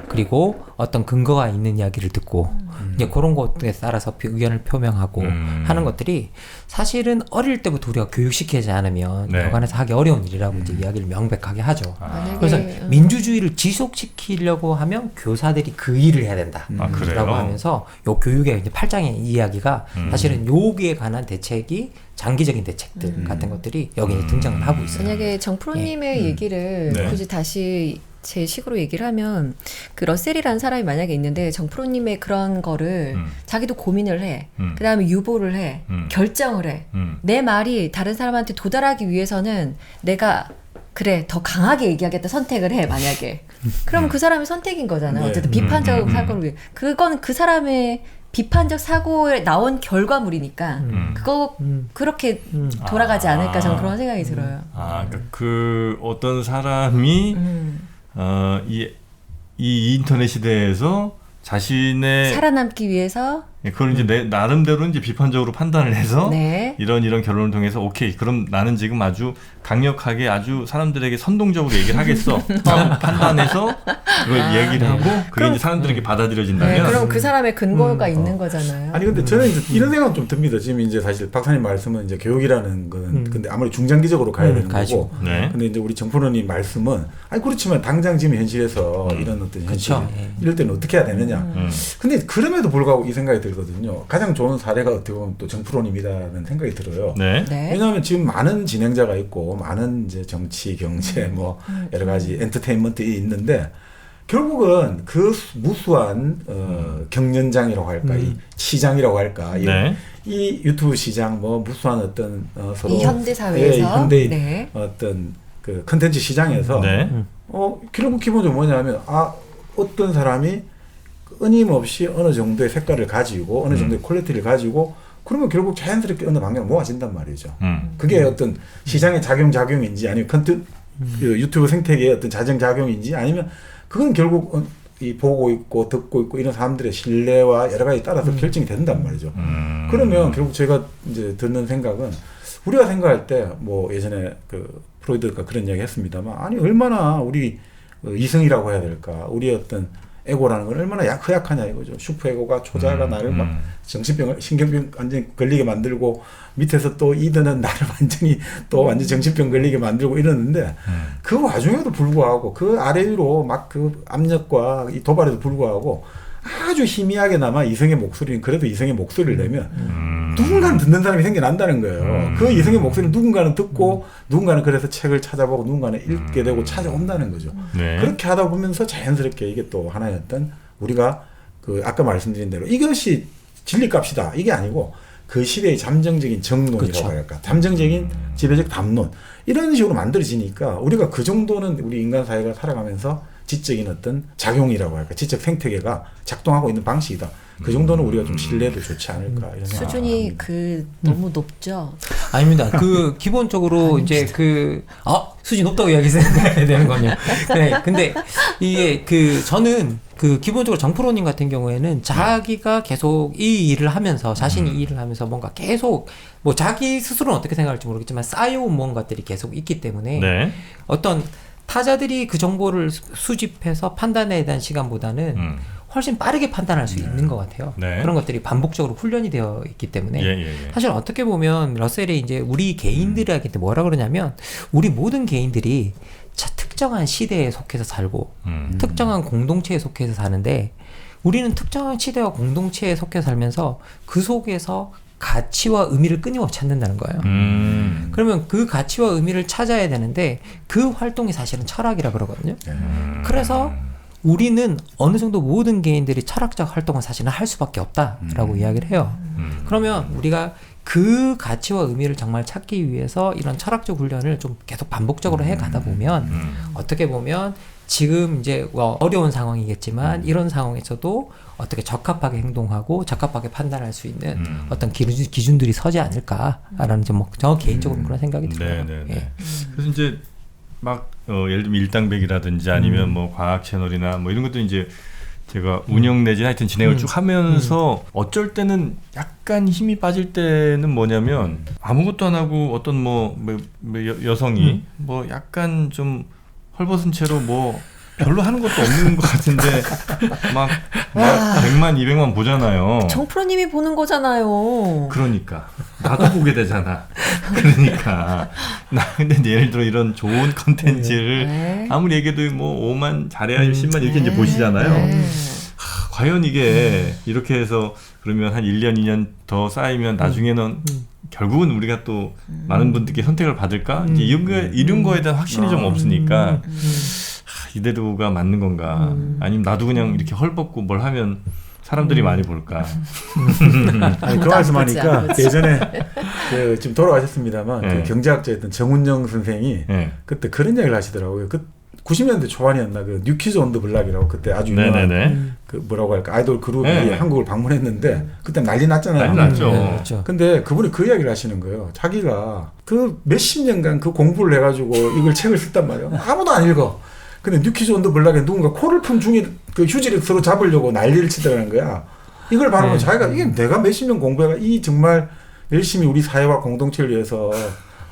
그리고 어떤 근거가 있는 이야기를 듣고 이제 그런 것에 따라서 의견을 표명하고 하는 것들이 사실은 어릴 때부터 우리가 교육시키지 않으면 여간에서 하기 어려운 일이라고 이제 이야기를 명백하게 하죠. 그래서 민주주의를 지속시키려고 하면 교사들이 그 일을 해야 된다라고 하면서 요 교육의 이제 8장의 이야기가 사실은 요기에 관한 대책이 장기적인 대책들 같은 것들이 여기 등장을 하고 있어요.
만약에 정프로님의 얘기를 굳이 다시 제 식으로 얘기를 하면 그 러셀이라는 사람이 만약에 있는데 정프로님의 그런 거를 자기도 고민을 해. 그 다음에 유보를 해. 결정을 해. 내 말이 다른 사람한테 도달하기 위해서는 내가 그래 더 강하게 얘기하겠다 선택을 해 만약에. 그러면 그 사람의 선택인 거잖아요. 어쨌든 비판적 사고를 위해. 그건 그 사람의 비판적 사고에 나온 결과물이니까 그거 그렇게 돌아가지 않을까 저는 그런 생각이 들어요.
그러니까 그 어떤 사람이 이 인터넷 시대에서 자신의
살아남기 위해서
그걸 이제 내 나름대로 이제 비판적으로 판단을 해서 이런 결론을 통해서 오케이 그럼 나는 지금 아주 강력하게 아주 사람들에게 선동적으로 얘기를 하겠어 판단해서 그걸 얘기를 하고 그게 이제 사람들에게 받아들여진다면
그럼 그 사람의 근거가 있는 거잖아요.
아니 근데 저는 이제 이런 생각 좀 듭니다. 지금 이제 사실 박사님 말씀은 이제 교육이라는 거는 근데 아무리 중장기적으로 가야 되는 거고 근데 이제 우리 정프로님 말씀은 아니 그렇지만 당장 지금 현실에서 이런 어떤 현실 이럴 때는 어떻게 해야 되느냐 근데 그럼에도 불구하고 이 생각이 들거든요. 가장 좋은 사례가 어떻게 보면 또 정프로님이라는 생각이 들어요.
네.
네.
왜냐하면 지금 많은 진행자가 있고 많은 이제 정치, 경제, 뭐 여러 가지 엔터테인먼트 있는데 결국은 그 무수한 경연장이라고 할까, 이 시장이라고 할까,
네.
이 유튜브 시장, 뭐 무수한 어떤 서로
이 현대 사회에서
예, 현대
네.
어떤 그 컨텐츠 시장에서
네.
결국 기본적으로 뭐냐면 어떤 사람이 끊임없이 어느 정도의 색깔을 가지고 어느 정도의 퀄리티를 가지고 그러면 결국 자연스럽게 어느 방향으로 모아진단 말이죠. 그게 어떤 시장의 작용인지 아니면 그 유튜브 생태계의 어떤 자정작용인지 아니면 그건 결국 이 보고 있고 듣고 있고 이런 사람들의 신뢰와 여러 가지 따라서 결정이 된단 말이죠. 그러면 결국 제가 이제 듣는 생각은 우리가 생각할 때 뭐 예전에 그 프로이드가 그런 이야기 했습니다만 아니 얼마나 우리 이성이라고 해야 될까 우리 어떤 에고라는 건 얼마나 허약하냐 이거죠. 슈퍼에고가 초자가 나를 막 정신병, 신경병 완전히 걸리게 만들고 밑에서 또 이드는 나를 완전히 또 완전 정신병 걸리게 만들고 이러는데 그 와중에도 불구하고 그 아래 위로 막 그 압력과 이 도발에도 불구하고 아주 희미하게나마 이성의 목소리는 그래도 이성의 목소리를 내면 누군가는 듣는 사람이 생겨난다는 거예요. 그 이성의 목소리를 누군가는 듣고 누군가는 그래서 책을 찾아보고 누군가는 읽게 되고 찾아온다는 거죠.
네.
그렇게 하다 보면서 자연스럽게 이게 또 하나의 어떤 우리가 그 아까 말씀드린 대로 이것이 진리값이다 이게 아니고 그 시대의 잠정적인 정론이라고
그렇죠.
할까 잠정적인 지배적 담론 이런 식으로 만들어지니까 우리가 그 정도는 우리 인간 사회가 살아가면서 지적인 어떤 작용이라고 할까 지적 생태계가 작동하고 있는 방식이다. 그 정도는 우리가 좀 신뢰도 좋지 않을까 이런 생각.
수준이 너무 높죠.
아닙니다. 기본적으로 이제 수준이 높다고 이야기해야 되는군요. 네. 근데 이게 저는 기본적으로 정프로님 같은 경우에는 자기가 계속 이 일을 하면서 자신이 이 일을 하면서 뭔가 계속 뭐 자기 스스로는 어떻게 생각할지 모르겠지만 쌓여온 뭔가들이 계속 있기 때문에
네.
어떤 타자들이 그 정보를 수집해서 판단에 대한 시간보다는 훨씬 빠르게 판단할 수 있는 것 같아요.
네.
그런 것들이 반복적으로 훈련이 되어 있기 때문에
예.
사실 어떻게 보면 러셀이 이제 우리 개인들에게 뭐라 그러냐면 우리 모든 개인들이 특정한 시대에 속해서 살고 특정한 공동체에 속해서 사는데 우리는 특정한 시대와 공동체에 속해 살면서 그 속에서 가치와 의미를 끊임없이 찾는다는 거예요. 그러면 그 가치와 의미를 찾아야 되는데 그 활동이 사실은 철학이라 그러거든요. 그래서 우리는 어느 정도 모든 개인들이 철학적 활동을 사실은 할 수밖에 없다라고 이야기를 해요. 그러면 우리가 그 가치와 의미를 정말 찾기 위해서 이런 철학적 훈련을 좀 계속 반복적으로 해 가다 보면 어떻게 보면 지금 이제 어려운 상황이겠지만 이런 상황에서도 어떻게 적합하게 행동하고 적합하게 판단할 수 있는 어떤 기준들이 서지 않을까라는 저 개인적으로 그런 생각이 들어요. 예.
그래서 이제 막 예를 들면 일당백이라든지 아니면 뭐 과학 채널이나 뭐 이런 것도 이제 제가 운영 내지 하여튼 진행을 쭉 하면서 어쩔 때는 약간 힘이 빠질 때는 뭐냐면 아무것도 안 하고 어떤 여성이 뭐 약간 좀 헐벗은 채로 뭐 별로 하는 것도 없는 것 같은데 막 100만 200만 보잖아요.
정프로님이 보는 거잖아요.
그러니까 나도 보게 되잖아. 그러니까 근데 예를 들어 이런 좋은 컨텐츠를 아무리 얘기해도 뭐 5만 잘해야 10만 이렇게 이제 보시잖아요. 과연 이게 이렇게 해서 그러면 한 1년 2년 더 쌓이면 나중에는 결국은 우리가 또 많은 분들께 선택을 받을까? 이제 이런 거에 대한 확신이 좀 없으니까 이대로가 맞는 건가? 아니면 나도 그냥 이렇게 헐벗고 뭘 하면 사람들이 많이 볼까?
아니, 그 말씀하니까 예전에 지금 돌아가셨습니다만 그 경제학자였던 정운영 선생이 그때 그런 이야기를 하시더라고요. 90년대 초반이었나 그 뉴키즈 온 더 블락이라고 그때 아주 유명한 그 뭐라고 할까 아이돌 그룹이 한국을 방문했는데 그때 난리 났잖아요.
난리 났죠.
근데 그분이 그 이야기를 하시는 거예요. 자기가 그 몇십 년간 그 공부를 해가지고 이걸 책을 썼단 말이에요. 아무도 안 읽어. 근데 뉴키즈 온 더 블락에 누군가 코를 푼 중에 그 휴지를 서로 잡으려고 난리를 치더라는 거야. 이걸 바라보면 자기가 이게 내가 몇십 년 공부해가 이 정말 열심히 우리 사회와 공동체를 위해서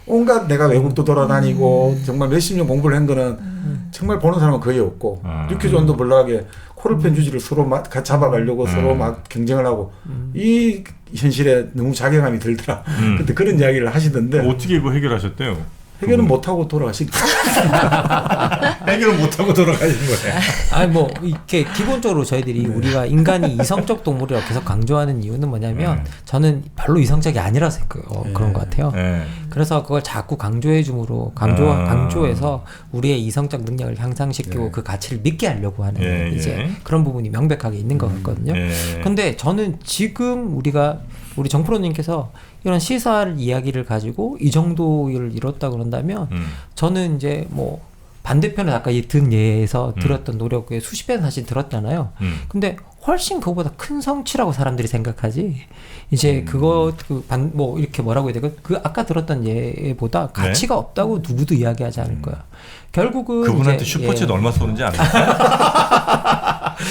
온갖 내가 외국도 돌아다니고 정말 몇십 년 공부를 한 거는 정말 보는 사람은 거의 없고 뉴키즈 온 더 블락에 코를 펜 주지를 서로 막 잡아가려고 서로 막 경쟁을 하고 이 현실에 너무 자괴감이 들더라. 그때 그런 이야기를 하시던데
어떻게 이거 해결하셨대요?
해결은 못하고 돌아가신
해결을 못하고 돌아가신 거예요.
아니 뭐 이렇게 기본적으로 저희들이 우리가 인간이 이성적 동물이라고 계속 강조하는 이유는 뭐냐면 저는 별로 이성적이 아니라서 그런 것 같아요.
네.
그래서 그걸 자꾸 강조해 줌으로 강조해서 우리의 이성적 능력을 향상시키고 그 가치를 믿게 하려고 하는 이제 그런 부분이 명백하게 있는 것 같거든요. 근데 저는 지금 우리 정프로님께서 이런 시사할 이야기를 가지고 이 정도를 이뤘다 그런다면 저는 이제 뭐 반대편에 아까 든 예에서 들었던 노력에 수십 배는 사실 들었잖아요. 근데 훨씬 그거보다 큰 성취라고 사람들이 생각하지. 이제 뭐 이렇게 뭐라고 해야 될까? 그 아까 들었던 예보다 가치가 없다고 누구도 이야기하지 않을 거야. 결국은
그분한테
이제,
슈퍼챗 얼마 쏘는지 알아요?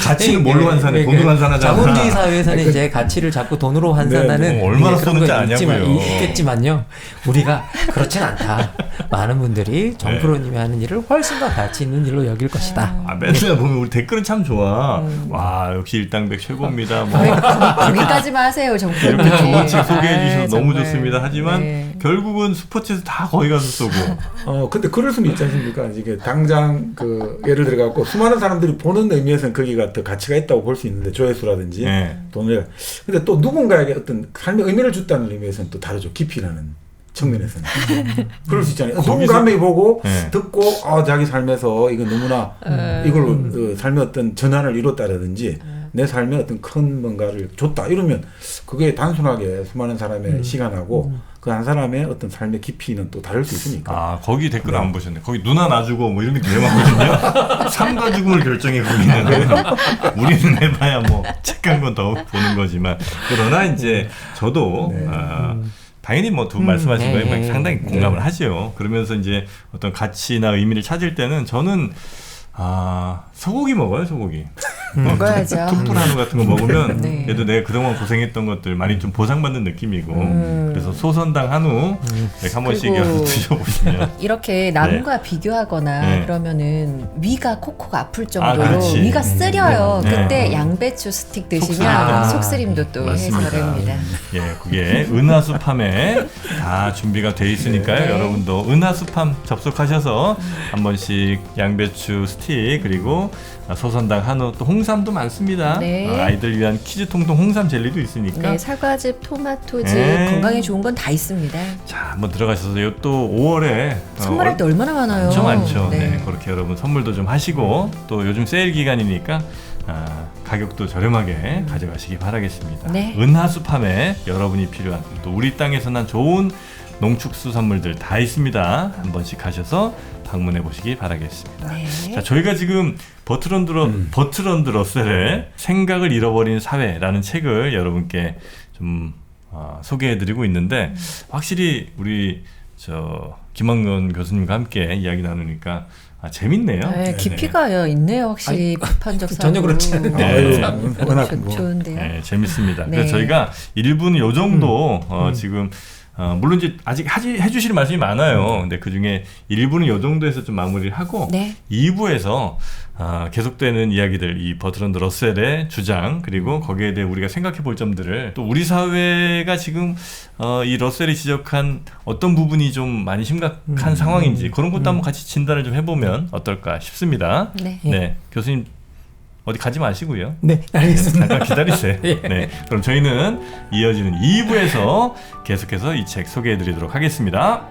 가치는 뭘로 환산해? 돈으로 환산하잖아.
자본주의 사회에서는 이제 가치를 자꾸 돈으로 환산하는
얼마나
그런
쏘는지
건
아냐고요.
있겠지만요. 우리가 그렇진 않다. 많은 분들이 정프로님이 하는 일을 훨씬 더 가치 있는 일로 여길 것이다.
맨날 보면 우리 댓글은 참 좋아. 와 역시 일당백 최고입니다. 뭐
거기까지만 하세요, 정프로님.
이렇게 좋은 책 소개해 주셔서 너무
정말.
좋습니다. 하지만 결국은 슈퍼챗을 다 거기 가서 쏘고.
근데 그럴 수는 있지 않습니까? 이게 당장 그 예를 들어 갖고 수많은 사람들이 보는 의미에서는 거기가 더 가치가 있다고 볼 수 있는데 조회수라든지 돈을. 근데 또 누군가에게 어떤 삶의 의미를 줬다는 의미에서는 또 다르죠. 깊이라는 측면에서는. 그럴 수 있잖아요. 누군가 한 명이 보고 듣고 자기 삶에서 이거 너무나 이걸 삶의 어떤 전환을 이뤘다라든지 내 삶에 어떤 큰 뭔가를 줬다 이러면 그게 단순하게 수많은 사람의 시간하고 그 한 사람의 어떤 삶의 깊이는 또 다를 수 있으니까.
거기 댓글 안 보셨네. 거기 누나 놔주고 뭐 이런 게 되게 많거든요. 삶과 죽음을 결정해 거기는. 우리는 해봐야 뭐 책 한 권 더 보는 거지만 그러나 이제 저도 당연히 뭐 두 분 말씀하신 거에 상당히 공감을 하죠. 그러면서 이제 어떤 가치나 의미를 찾을 때는 저는 소고기 먹어요, 소고기.
먹어야죠.
툭불 한우 같은 거 먹으면 그래도 내가 그동안 고생했던 것들 많이 좀 보상받는 느낌이고 그래서 소선당 한우 한 번씩 드셔보시면
이렇게 남과 비교하거나 그러면은 위가 콕콕 아플 정도로 위가 쓰려요. 그때 양배추 스틱 드시면 속쓰림도 또 해소됩니다.
그게 은하수팜에 다 준비가 돼 있으니까요. 여러분도 은하수팜 접속하셔서 한 번씩 양배추 스틱 그리고 소선당 한우 또 홍삼도 많습니다. 아이들 위한 키즈 통통 홍삼 젤리도 있으니까.
사과즙, 토마토즙 건강에 좋은 건 다 있습니다.
자, 한번 들어가셔서 또 5월에
선물할 때 얼마나 많아요.
엄청 많죠. 그렇게 여러분 선물도 좀 하시고 또 요즘 세일 기간이니까 가격도 저렴하게 가져가시기 바라겠습니다. 은하수팜에 여러분이 필요한 또 우리 땅에서 난 좋은 농축수산물들 다 있습니다. 한 번씩 가셔서 방문해 보시기 바라겠습니다. 자, 저희가 지금 버트런드 러셀의 생각을 잃어버린 사회라는 책을 여러분께 좀 소개해드리고 있는데 확실히 우리 김학년 교수님과 함께 이야기 나누니까 재밌네요.
깊이가 있네요. 확실히 비판적 사고.
전혀 그렇지 않은데.
워낙
좋은데요.
재밌습니다. 그래서 저희가 1부는 요 정도 지금 물론 이제 아직 해주실 말씀이 많아요. 근데 그 중에 1부는 요 정도에서 좀 마무리를 하고 2부에서 계속되는 이야기들, 이 버트런드 러셀의 주장 그리고 거기에 대해 우리가 생각해 볼 점들을 또 우리 사회가 지금 이 러셀이 지적한 어떤 부분이 좀 많이 심각한 상황인지 그런 것도 한번 같이 진단을 좀 해보면 어떨까 싶습니다. 네, 교수님 어디 가지 마시고요.
네, 알겠습니다.
잠깐 기다리세요. 네, 그럼 저희는 이어지는 2부에서 계속해서 이 책 소개해 드리도록 하겠습니다.